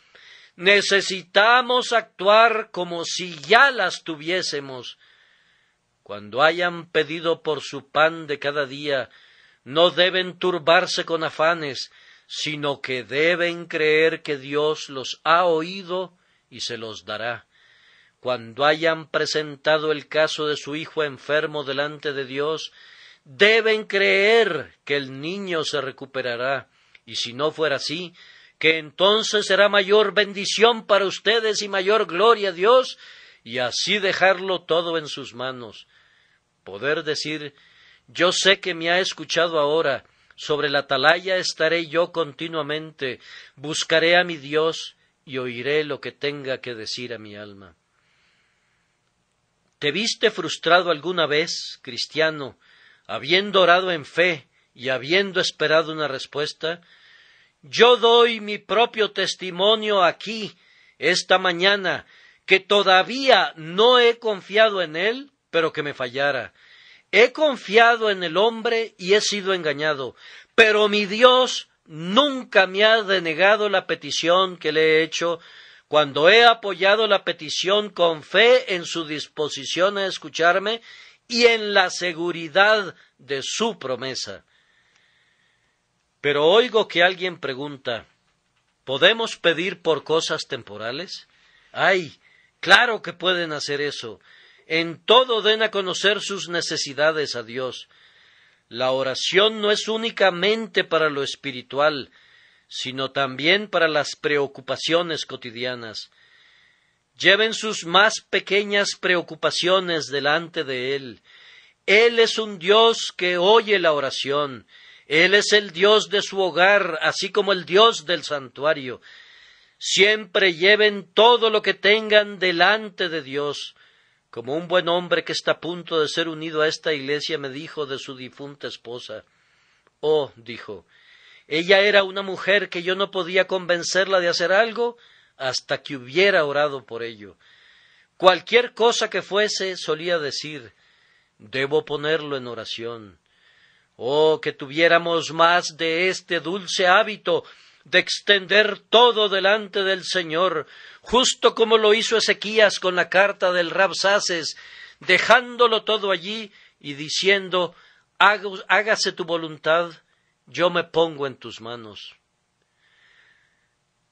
Necesitamos actuar como si ya las tuviésemos. Cuando hayan pedido por su pan de cada día, no deben turbarse con afanes, sino que deben creer que Dios los ha oído y se los dará. Cuando hayan presentado el caso de su hijo enfermo delante de Dios, deben creer que el niño se recuperará, y si no fuera así, que entonces será mayor bendición para ustedes y mayor gloria a Dios, y así dejarlo todo en sus manos. Poder decir: yo sé que me ha escuchado ahora, sobre la atalaya estaré yo continuamente, buscaré a mi Dios y oiré lo que tenga que decir a mi alma. ¿Te viste frustrado alguna vez, cristiano, habiendo orado en fe y habiendo esperado una respuesta? Yo doy mi propio testimonio aquí, esta mañana, que todavía no he confiado en Él, pero que me fallara. He confiado en el hombre y he sido engañado, pero mi Dios nunca me ha denegado la petición que le he hecho cuando he apoyado la petición con fe en su disposición a escucharme y en la seguridad de su promesa. Pero oigo que alguien pregunta: ¿podemos pedir por cosas temporales? ¡Ay! Claro que pueden hacer eso. En todo den a conocer sus necesidades a Dios. La oración no es únicamente para lo espiritual, sino también para las preocupaciones cotidianas. Lleven sus más pequeñas preocupaciones delante de Él. Él es un Dios que oye la oración. Él es el Dios de su hogar, así como el Dios del santuario. Siempre lleven todo lo que tengan delante de Dios. Como un buen hombre que está a punto de ser unido a esta iglesia me dijo de su difunta esposa: «Oh», dijo, «ella era una mujer que yo no podía convencerla de hacer algo hasta que hubiera orado por ello. Cualquier cosa que fuese, solía decir, debo ponerlo en oración. Oh, que tuviéramos más de este dulce hábito de extender todo delante del Señor, justo como lo hizo Ezequías con la carta del Rabsaces, dejándolo todo allí y diciendo: hágase tu voluntad, yo me pongo en tus manos».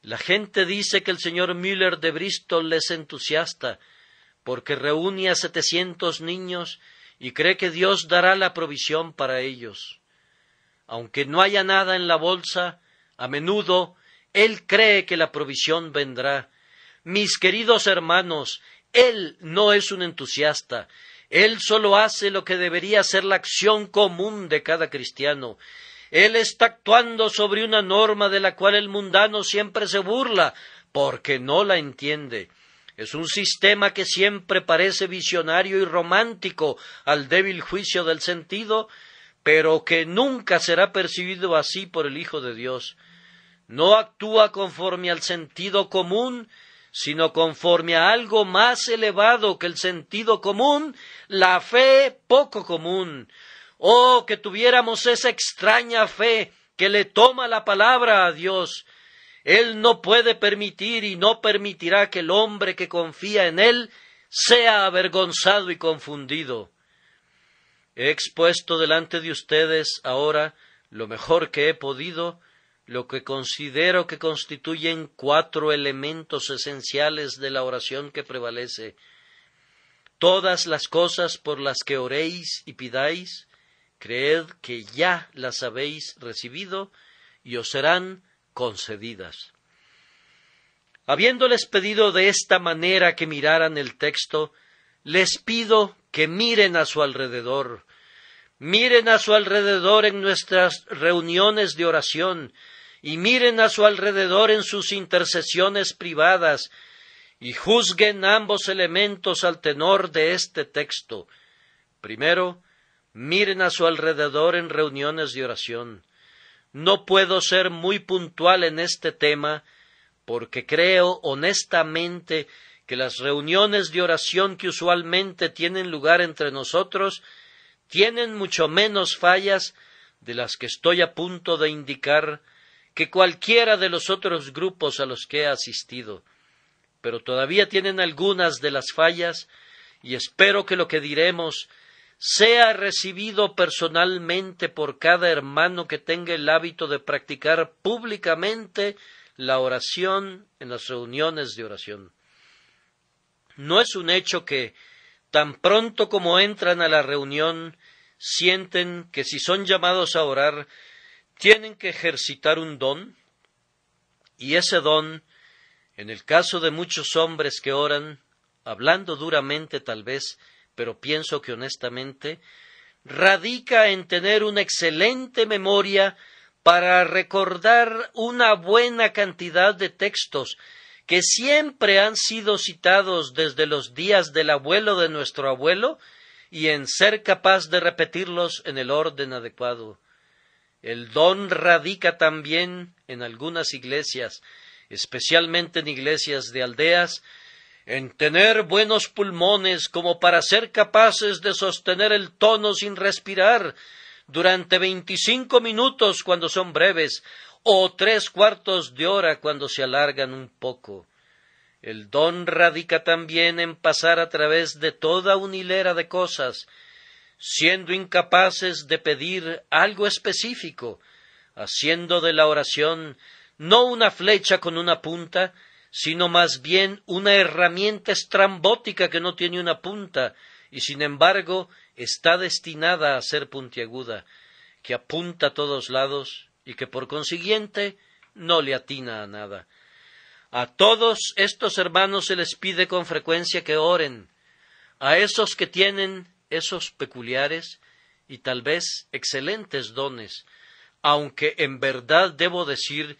La gente dice que el señor Müller de Bristol es entusiasta, porque reúne a 700 niños y cree que Dios dará la provisión para ellos. Aunque no haya nada en la bolsa, a menudo él cree que la provisión vendrá, Mis queridos hermanos, él no es un entusiasta. Él solo hace lo que debería ser la acción común de cada cristiano. Él está actuando sobre una norma de la cual el mundano siempre se burla, porque no la entiende. Es un sistema que siempre parece visionario y romántico al débil juicio del sentido, pero que nunca será percibido así por el Hijo de Dios. No actúa conforme al sentido común, sino conforme a algo más elevado que el sentido común, la fe poco común. Oh, que tuviéramos esa extraña fe que le toma la palabra a Dios. Él no puede permitir y no permitirá que el hombre que confía en Él sea avergonzado y confundido. He expuesto delante de ustedes ahora lo mejor que he podido, lo que considero que constituyen 4 elementos esenciales de la oración que prevalece. Todas las cosas por las que oréis y pidáis, creed que ya las habéis recibido y os serán concedidas. Habiéndoles pedido de esta manera que miraran el texto, les pido que miren a su alrededor. Miren a su alrededor en nuestras reuniones de oración, y miren a su alrededor en sus intercesiones privadas, y juzguen ambos elementos al tenor de este texto. Primero, miren a su alrededor en reuniones de oración. No puedo ser muy puntual en este tema, porque creo honestamente que las reuniones de oración que usualmente tienen lugar entre nosotros tienen mucho menos fallas de las que estoy a punto de indicar que cualquiera de los otros grupos a los que he asistido, pero todavía tienen algunas de las fallas, y espero que lo que diremos sea recibido personalmente por cada hermano que tenga el hábito de practicar públicamente la oración en las reuniones de oración. No es un hecho que, tan pronto como entran a la reunión, sienten que si son llamados a orar, tienen que ejercitar un don, y ese don, en el caso de muchos hombres que oran, hablando duramente tal vez, pero pienso que honestamente, radica en tener una excelente memoria para recordar una buena cantidad de textos que siempre han sido citados desde los días del abuelo de nuestro abuelo, y en ser capaz de repetirlos en el orden adecuado. El don radica también en algunas iglesias, especialmente en iglesias de aldeas, en tener buenos pulmones como para ser capaces de sostener el tono sin respirar durante 25 minutos cuando son breves, o 3/4 de hora cuando se alargan un poco. El don radica también en pasar a través de toda una hilera de cosas, siendo incapaces de pedir algo específico, haciendo de la oración no una flecha con una punta, sino más bien una herramienta estrambótica que no tiene una punta, y sin embargo está destinada a ser puntiaguda, que apunta a todos lados y que por consiguiente no le atina a nada. A todos estos hermanos se les pide con frecuencia que oren, a esos que tienen esos peculiares y tal vez excelentes dones, aunque en verdad debo decir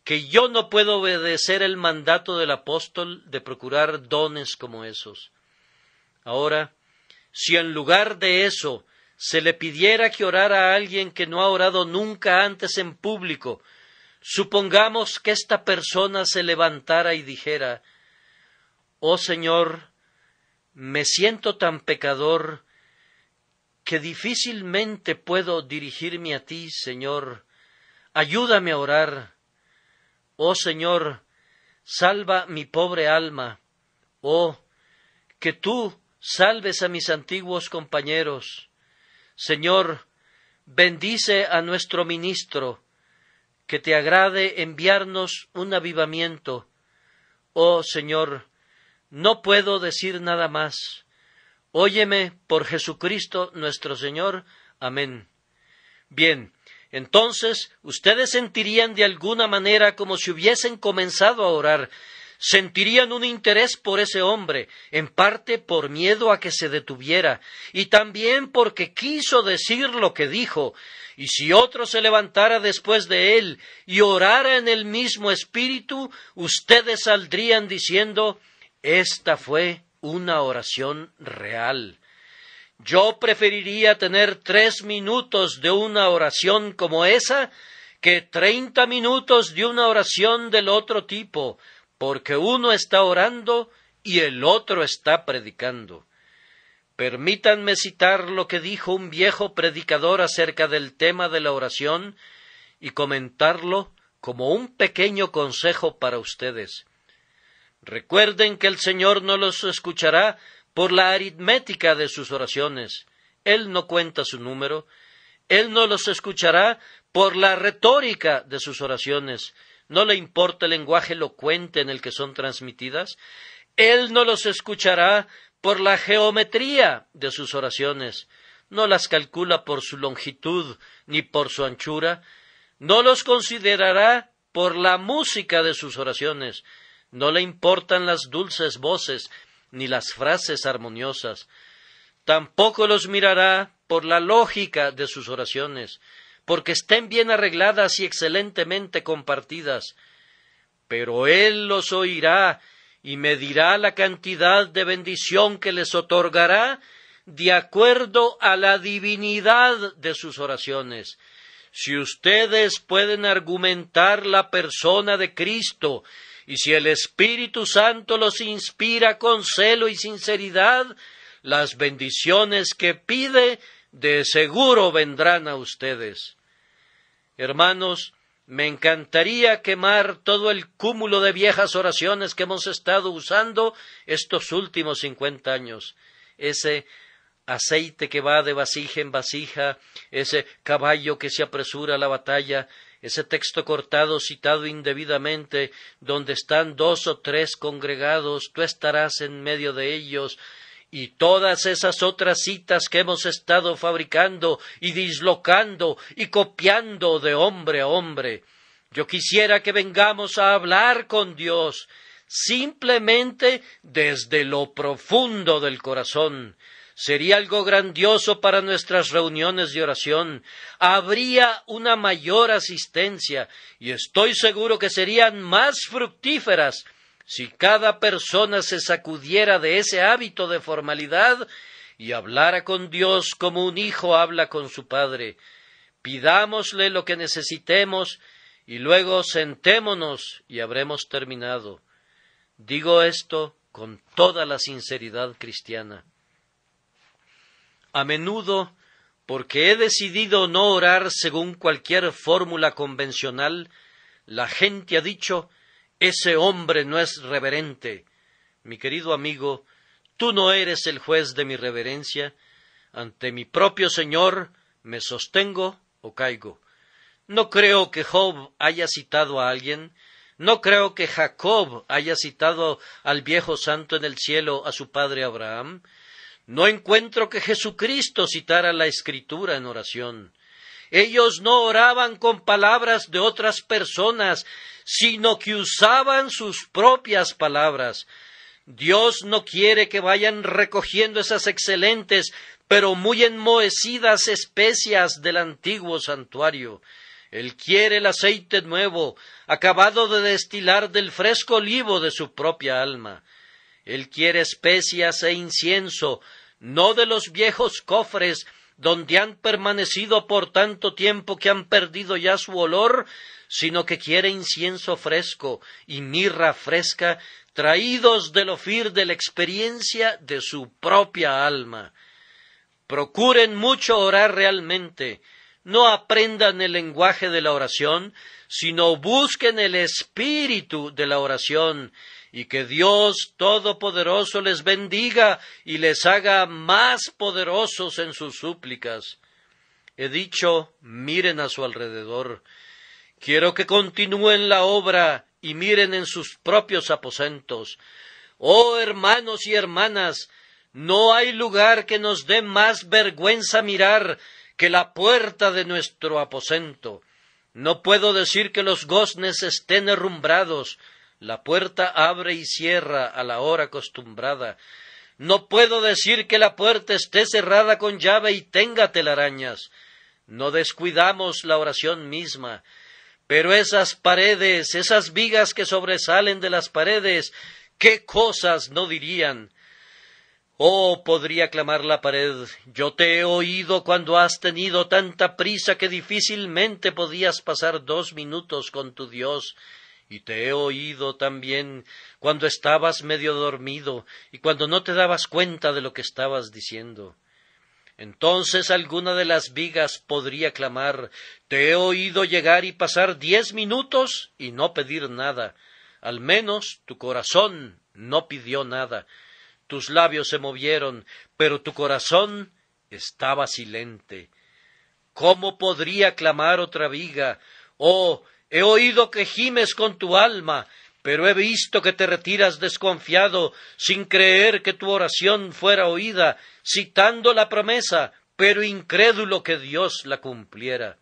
que yo no puedo obedecer el mandato del apóstol de procurar dones como esos. Ahora, si en lugar de eso se le pidiera que orara a alguien que no ha orado nunca antes en público, supongamos que esta persona se levantara y dijera: «Oh Señor, me siento tan pecador que difícilmente puedo dirigirme a ti, Señor. Ayúdame a orar. Oh Señor, salva mi pobre alma. Oh, que tú salves a mis antiguos compañeros. Señor, bendice a nuestro ministro, que te agrade enviarnos un avivamiento. Oh Señor, no puedo decir nada más. Óyeme por Jesucristo nuestro Señor. Amén». Bien, entonces ustedes sentirían de alguna manera como si hubiesen comenzado a orar. Sentirían un interés por ese hombre, en parte por miedo a que se detuviera, y también porque quiso decir lo que dijo, y si otro se levantara después de él y orara en el mismo espíritu, ustedes saldrían diciendo: esta fue una oración real. Yo preferiría tener 3 minutos de una oración como esa que 30 minutos de una oración del otro tipo, porque uno está orando y el otro está predicando. Permítanme citar lo que dijo un viejo predicador acerca del tema de la oración y comentarlo como un pequeño consejo para ustedes. Recuerden que el Señor no los escuchará por la aritmética de sus oraciones. Él no cuenta su número. Él no los escuchará por la retórica de sus oraciones. No le importa el lenguaje elocuente en el que son transmitidas. Él no los escuchará por la geometría de sus oraciones. No las calcula por su longitud ni por su anchura. No los considerará por la música de sus oraciones. No le importan las dulces voces ni las frases armoniosas. Tampoco los mirará por la lógica de sus oraciones, porque estén bien arregladas y excelentemente compartidas. Pero Él los oirá y medirá la cantidad de bendición que les otorgará de acuerdo a la divinidad de sus oraciones. Si ustedes pueden argumentar la persona de Cristo, y si el Espíritu Santo los inspira con celo y sinceridad, las bendiciones que pide de seguro vendrán a ustedes. Hermanos, me encantaría quemar todo el cúmulo de viejas oraciones que hemos estado usando estos últimos 50 años. Ese aceite que va de vasija en vasija, ese caballo que se apresura a la batalla, ese texto cortado citado indebidamente, donde están 2 o 3 congregados, tú estarás en medio de ellos, y todas esas otras citas que hemos estado fabricando y dislocando y copiando de hombre a hombre. Yo quisiera que vengamos a hablar con Dios simplemente desde lo profundo del corazón. Sería algo grandioso para nuestras reuniones de oración. Habría una mayor asistencia y estoy seguro que serían más fructíferas si cada persona se sacudiera de ese hábito de formalidad y hablara con Dios como un hijo habla con su padre. Pidámosle lo que necesitemos y luego sentémonos y habremos terminado. Digo esto con toda la sinceridad cristiana. A menudo, porque he decidido no orar según cualquier fórmula convencional, la gente ha dicho: ese hombre no es reverente. Mi querido amigo, tú no eres el juez de mi reverencia. Ante mi propio Señor me sostengo o caigo. No creo que Job haya citado a alguien. No creo que Jacob haya citado al viejo santo en el cielo a su padre Abraham. No encuentro que Jesucristo citara la Escritura en oración. Ellos no oraban con palabras de otras personas, sino que usaban sus propias palabras. Dios no quiere que vayan recogiendo esas excelentes, pero muy enmohecidas especias del antiguo santuario. Él quiere el aceite nuevo, acabado de destilar del fresco olivo de su propia alma. Él quiere especias e incienso, no de los viejos cofres donde han permanecido por tanto tiempo que han perdido ya su olor, sino que quiere incienso fresco y mirra fresca, traídos del Ofir de la experiencia de su propia alma. Procuren mucho orar realmente. No aprendan el lenguaje de la oración, sino busquen el espíritu de la oración, y que Dios Todopoderoso les bendiga y les haga más poderosos en sus súplicas. He dicho, miren a su alrededor. Quiero que continúen la obra y miren en sus propios aposentos. Oh hermanos y hermanas, no hay lugar que nos dé más vergüenza mirar que la puerta de nuestro aposento. No puedo decir que los goznes estén herrumbrados. La puerta abre y cierra a la hora acostumbrada. No puedo decir que la puerta esté cerrada con llave y tenga telarañas. No descuidamos la oración misma. Pero esas paredes, esas vigas que sobresalen de las paredes, ¿qué cosas no dirían? Oh, podría clamar la pared, yo te he oído cuando has tenido tanta prisa que difícilmente podías pasar 2 minutos con tu Dios. Y te he oído también cuando estabas medio dormido y cuando no te dabas cuenta de lo que estabas diciendo. Entonces alguna de las vigas podría clamar, te he oído llegar y pasar 10 minutos y no pedir nada. Al menos tu corazón no pidió nada. Tus labios se movieron, pero tu corazón estaba silente. ¿Cómo podría clamar otra viga? Oh, he oído que gimes con tu alma, pero he visto que te retiras desconfiado, sin creer que tu oración fuera oída, citando la promesa, pero incrédulo que Dios la cumpliera.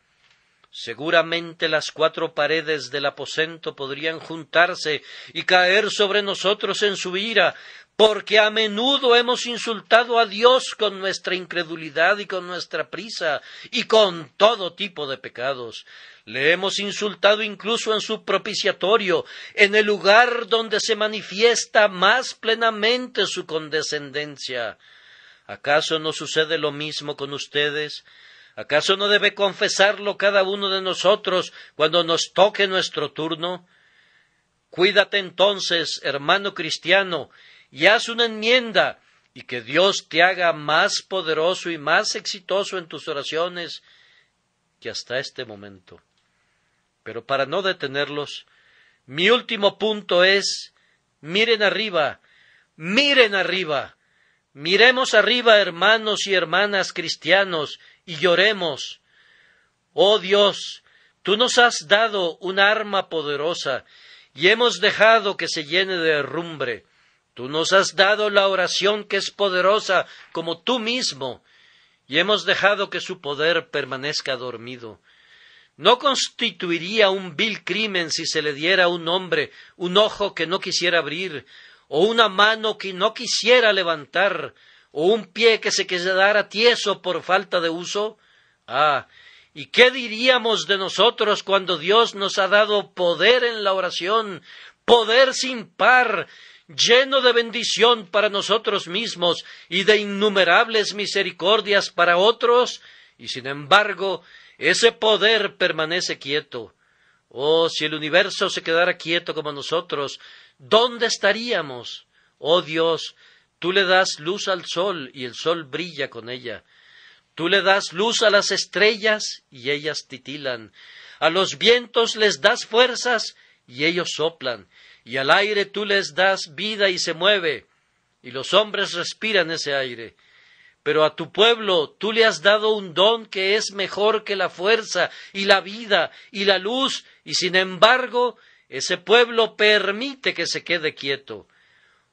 Seguramente las 4 paredes del aposento podrían juntarse y caer sobre nosotros en su ira, porque a menudo hemos insultado a Dios con nuestra incredulidad y con nuestra prisa, y con todo tipo de pecados. Le hemos insultado incluso en su propiciatorio, en el lugar donde se manifiesta más plenamente su condescendencia. ¿Acaso no sucede lo mismo con ustedes? ¿Acaso no debe confesarlo cada uno de nosotros cuando nos toque nuestro turno? Cuídate entonces, hermano cristiano, y haz una enmienda, y que Dios te haga más poderoso y más exitoso en tus oraciones que hasta este momento. Pero para no detenerlos, mi último punto es, miren arriba, miremos arriba, hermanos y hermanas cristianos, y lloremos. Oh Dios, tú nos has dado un arma poderosa, y hemos dejado que se llene de herrumbre. Tú nos has dado la oración que es poderosa como tú mismo, y hemos dejado que su poder permanezca dormido. ¿No constituiría un vil crimen si se le diera a un hombre un ojo que no quisiera abrir, o una mano que no quisiera levantar, o un pie que se quedara tieso por falta de uso? Ah, ¿y qué diríamos de nosotros cuando Dios nos ha dado poder en la oración, poder sin par, lleno de bendición para nosotros mismos y de innumerables misericordias para otros, y sin embargo ese poder permanece quieto? Oh, si el universo se quedara quieto como nosotros, ¿dónde estaríamos? Oh Dios, tú le das luz al sol y el sol brilla con ella. Tú le das luz a las estrellas y ellas titilan. A los vientos les das fuerzas y ellos soplan. Y al aire tú les das vida y se mueve, y los hombres respiran ese aire. Pero a tu pueblo tú le has dado un don que es mejor que la fuerza y la vida y la luz, y sin embargo ese pueblo permite que se quede quieto.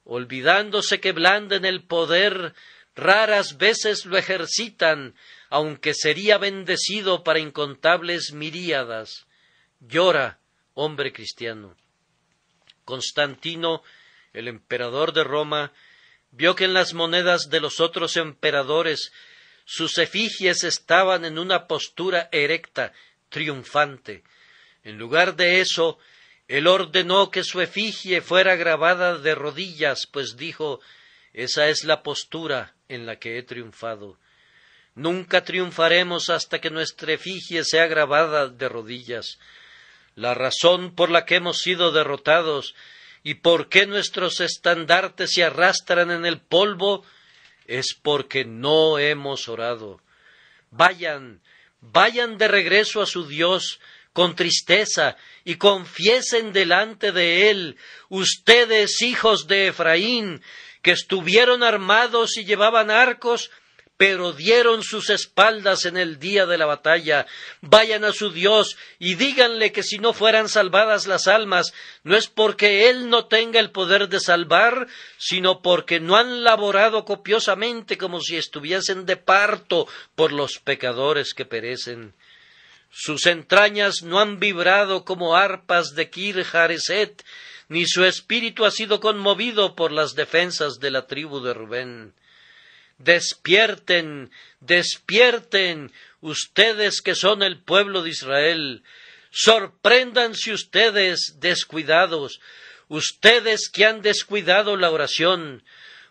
Olvidándose que blanden el poder, raras veces lo ejercitan, aunque sería bendecido para incontables miríadas. Llora, hombre cristiano. Constantino, el emperador de Roma, vio que en las monedas de los otros emperadores sus efigies estaban en una postura erecta, triunfante. En lugar de eso, él ordenó que su efigie fuera grabada de rodillas, pues dijo, esa es la postura en la que he triunfado. Nunca triunfaremos hasta que nuestra efigie sea grabada de rodillas. La razón por la que hemos sido derrotados y por qué nuestros estandartes se arrastran en el polvo es porque no hemos orado. Vayan de regreso a su Dios con tristeza y confiesen delante de Él, ustedes hijos de Efraín, que estuvieron armados y llevaban arcos, pero dieron sus espaldas en el día de la batalla. Vayan a su Dios y díganle que si no fueran salvadas las almas, no es porque Él no tenga el poder de salvar, sino porque no han laborado copiosamente como si estuviesen de parto por los pecadores que perecen. Sus entrañas no han vibrado como arpas de Kir Hareset, ni su espíritu ha sido conmovido por las defensas de la tribu de Rubén. Despierten, despierten, ustedes que son el pueblo de Israel. Sorpréndanse ustedes descuidados, ustedes que han descuidado la oración,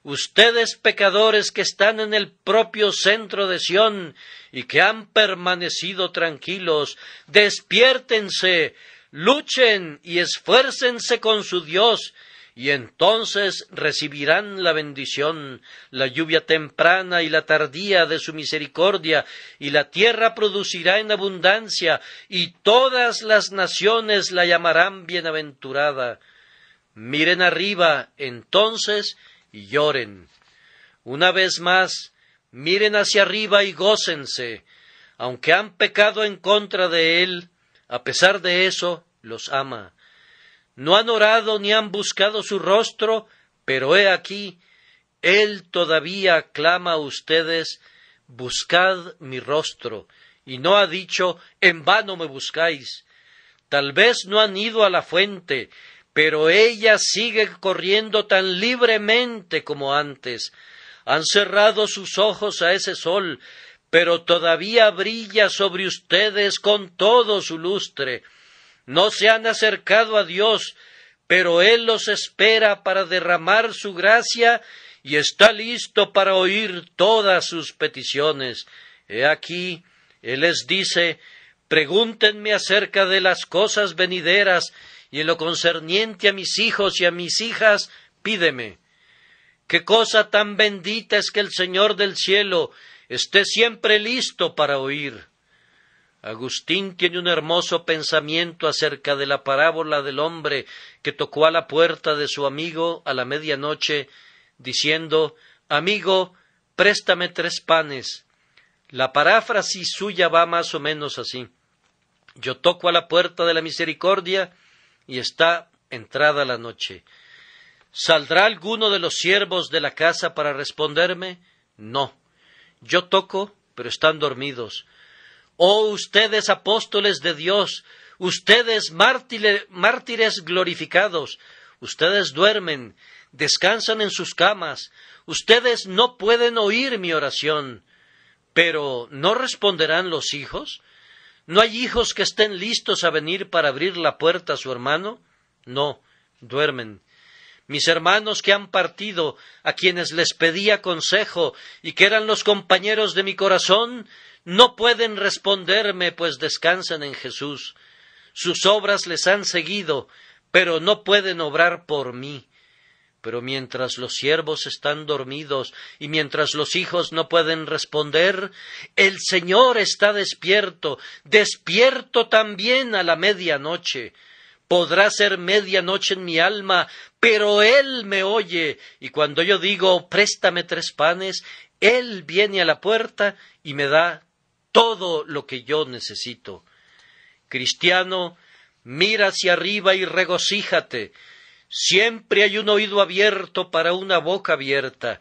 ustedes pecadores que están en el propio centro de Sión y que han permanecido tranquilos. Despiértense, luchen y esfuércense con su Dios, y entonces recibirán la bendición, la lluvia temprana y la tardía de su misericordia, y la tierra producirá en abundancia, y todas las naciones la llamarán bienaventurada. Miren arriba, entonces, y lloren. Una vez más, miren hacia arriba y gócense. Aunque han pecado en contra de él, a pesar de eso, los ama. No han orado ni han buscado su rostro, pero he aquí, él todavía clama a ustedes, buscad mi rostro, y no ha dicho, en vano me buscáis. Tal vez no han ido a la fuente, pero ella sigue corriendo tan libremente como antes. Han cerrado sus ojos a ese sol, pero todavía brilla sobre ustedes con todo su lustre. No se han acercado a Dios, pero Él los espera para derramar su gracia y está listo para oír todas sus peticiones. He aquí, Él les dice, pregúntenme acerca de las cosas venideras, y en lo concerniente a mis hijos y a mis hijas, pídeme. Qué cosa tan bendita es que el Señor del cielo esté siempre listo para oír. Agustín tiene un hermoso pensamiento acerca de la parábola del hombre que tocó a la puerta de su amigo a la medianoche, diciendo, amigo, préstame 3 panes. La paráfrasis suya va más o menos así. Yo toco a la puerta de la misericordia y está entrada la noche. ¿Saldrá alguno de los siervos de la casa para responderme? No. Yo toco, pero están dormidos. Oh, ustedes apóstoles de Dios, ustedes mártires glorificados, ustedes duermen, descansan en sus camas, ustedes no pueden oír mi oración. Pero ¿no responderán los hijos? ¿No hay hijos que estén listos a venir para abrir la puerta a su hermano? No, duermen. Mis hermanos que han partido, a quienes les pedía consejo y que eran los compañeros de mi corazón, no pueden responderme, pues descansan en Jesús. Sus obras les han seguido, pero no pueden obrar por mí. Pero mientras los siervos están dormidos y mientras los hijos no pueden responder, el Señor está despierto, despierto también a la medianoche. Podrá ser medianoche en mi alma, pero Él me oye, y cuando yo digo, préstame 3 panes, Él viene a la puerta y me da todo lo que yo necesito. Cristiano, mira hacia arriba y regocíjate. Siempre hay un oído abierto para una boca abierta.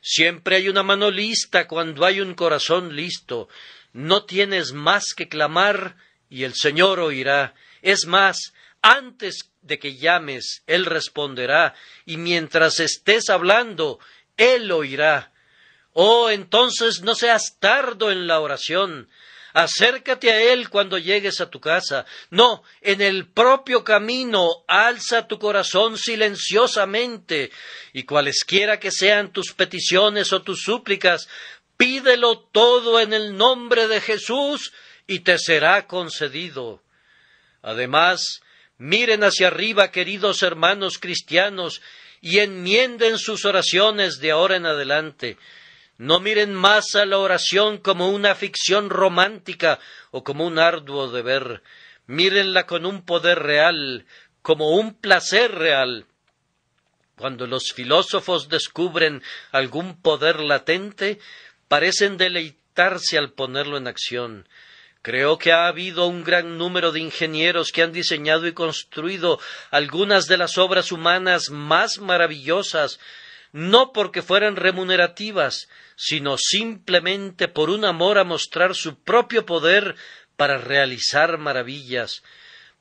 Siempre hay una mano lista cuando hay un corazón listo. No tienes más que clamar y el Señor oirá. Es más, antes de que llames, Él responderá, y mientras estés hablando, Él oirá. Oh, entonces no seas tardo en la oración. Acércate a Él cuando llegues a tu casa. No, en el propio camino, alza tu corazón silenciosamente, y cualesquiera que sean tus peticiones o tus súplicas, pídelo todo en el nombre de Jesús, y te será concedido. Además, miren hacia arriba, queridos hermanos cristianos, y enmienden sus oraciones de ahora en adelante. No miren más a la oración como una ficción romántica o como un arduo deber. Mírenla con un poder real, como un placer real. Cuando los filósofos descubren algún poder latente, parecen deleitarse al ponerlo en acción. Creo que ha habido un gran número de ingenieros que han diseñado y construido algunas de las obras humanas más maravillosas, no porque fueran remunerativas, sino simplemente por un amor a mostrar su propio poder para realizar maravillas,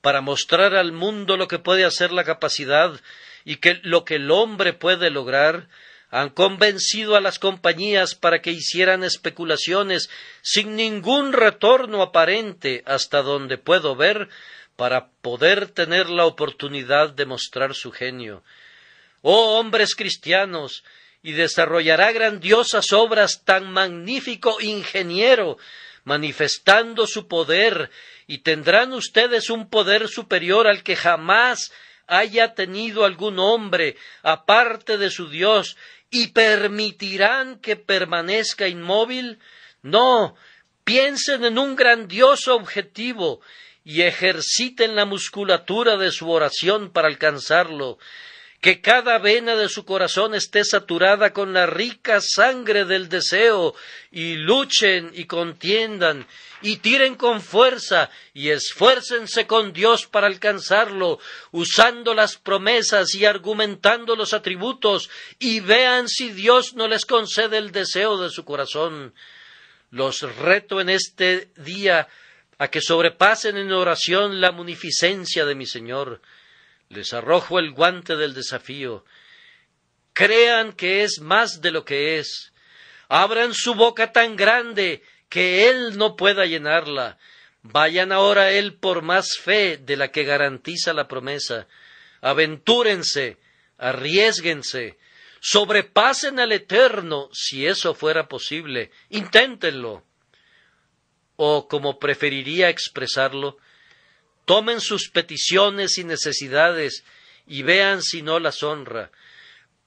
para mostrar al mundo lo que puede hacer la capacidad y que lo que el hombre puede lograr, han convencido a las compañías para que hicieran especulaciones sin ningún retorno aparente hasta donde puedo ver, para poder tener la oportunidad de mostrar su genio. Oh hombres cristianos, y desarrollará grandiosas obras tan magnífico ingeniero, manifestando su poder, y tendrán ustedes un poder superior al que jamás haya tenido algún hombre aparte de su Dios, y permitirán que permanezca inmóvil. No, piensen en un grandioso objetivo y ejerciten la musculatura de su oración para alcanzarlo. Que cada vena de su corazón esté saturada con la rica sangre del deseo, y luchen y contiendan, y tiren con fuerza, y esfuércense con Dios para alcanzarlo, usando las promesas y argumentando los atributos, y vean si Dios no les concede el deseo de su corazón. Los reto en este día a que sobrepasen en oración la munificencia de mi Señor. Les arrojo el guante del desafío. Crean que es más de lo que es. Abran su boca tan grande que Él no pueda llenarla. Vayan ahora a Él por más fe de la que garantiza la promesa. Aventúrense, arriésguense, sobrepasen al Eterno si eso fuera posible. Inténtenlo. O, como preferiría expresarlo, tomen sus peticiones y necesidades y vean si no las honra.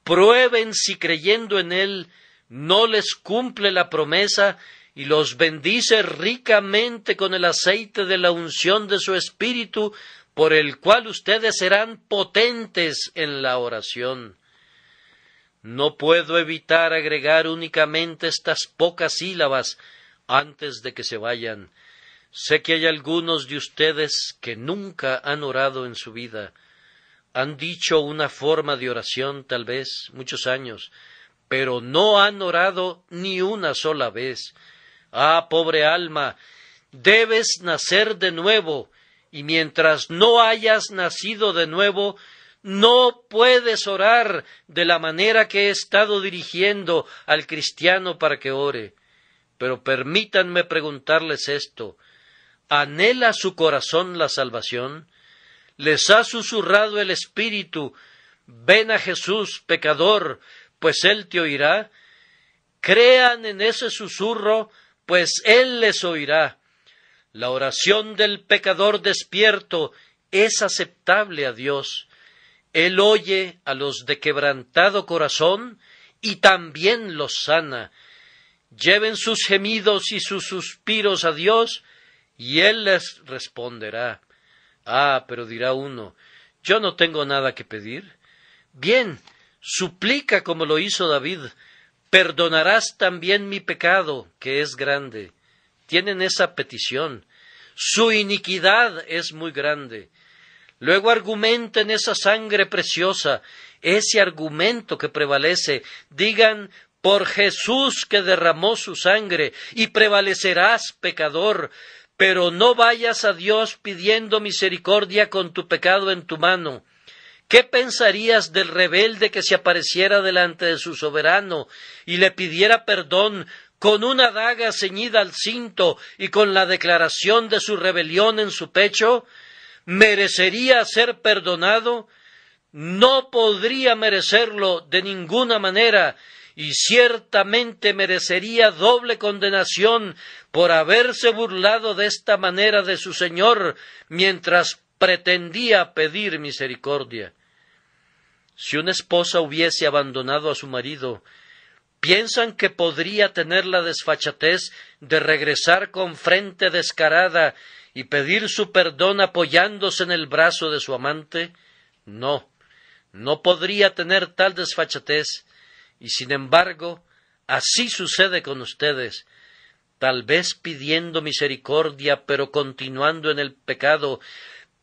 Prueben si creyendo en Él no les cumple la promesa y los bendice ricamente con el aceite de la unción de su Espíritu, por el cual ustedes serán potentes en la oración. No puedo evitar agregar únicamente estas pocas sílabas antes de que se vayan. Sé que hay algunos de ustedes que nunca han orado en su vida. Han dicho una forma de oración, tal vez, muchos años, pero no han orado ni una sola vez. Ah, pobre alma, debes nacer de nuevo, y mientras no hayas nacido de nuevo, no puedes orar de la manera que he estado dirigiendo al cristiano para que ore. Pero permítanme preguntarles esto. ¿Anhela su corazón la salvación? ¿Les ha susurrado el Espíritu: ven a Jesús, pecador, pues Él te oirá? Crean en ese susurro, pues Él les oirá. La oración del pecador despierto es aceptable a Dios. Él oye a los de quebrantado corazón y también los sana. Lleven sus gemidos y sus suspiros a Dios, y Él les responderá. Ah, pero dirá uno, yo no tengo nada que pedir. Bien, suplica como lo hizo David, perdonarás también mi pecado, que es grande. Tienen esa petición. Su iniquidad es muy grande. Luego argumenten esa sangre preciosa, ese argumento que prevalece. Digan: por Jesús que derramó su sangre, y prevalecerás, pecador. Pero no vayas a Dios pidiendo misericordia con tu pecado en tu mano. ¿Qué pensarías del rebelde que se apareciera delante de su soberano y le pidiera perdón con una daga ceñida al cinto y con la declaración de su rebelión en su pecho? ¿Merecería ser perdonado? No podría merecerlo de ninguna manera, y ciertamente merecería doble condenación por haberse burlado de esta manera de su Señor mientras pretendía pedir misericordia. Si una esposa hubiese abandonado a su marido, ¿piensan que podría tener la desfachatez de regresar con frente descarada y pedir su perdón apoyándose en el brazo de su amante? No, no podría tener tal desfachatez. Y sin embargo, así sucede con ustedes, tal vez pidiendo misericordia, pero continuando en el pecado,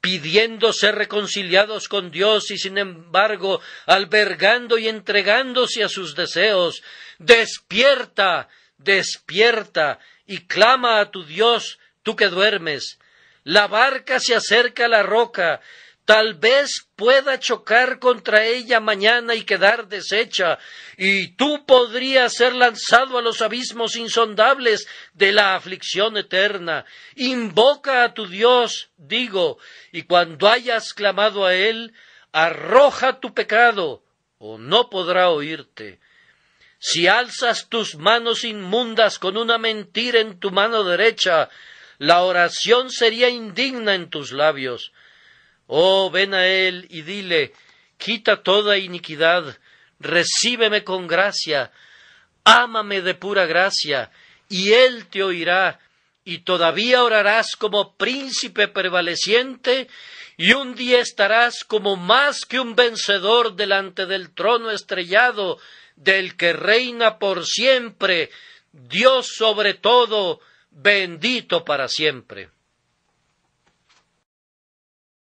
pidiendo ser reconciliados con Dios y sin embargo albergando y entregándose a sus deseos. Despierta, despierta y clama a tu Dios, tú que duermes. La barca se acerca a la roca, tal vez pueda chocar contra ella mañana y quedar deshecha, y tú podrías ser lanzado a los abismos insondables de la aflicción eterna. Invoca a tu Dios, digo, y cuando hayas clamado a Él, arroja tu pecado, o no podrá oírte. Si alzas tus manos inmundas con una mentira en tu mano derecha, la oración sería indigna en tus labios. Oh, ven a Él y dile, quita toda iniquidad, recíbeme con gracia, ámame de pura gracia, y Él te oirá, y todavía orarás como príncipe prevaleciente, y un día estarás como más que un vencedor delante del trono estrellado, del que reina por siempre, Dios sobre todo, bendito para siempre.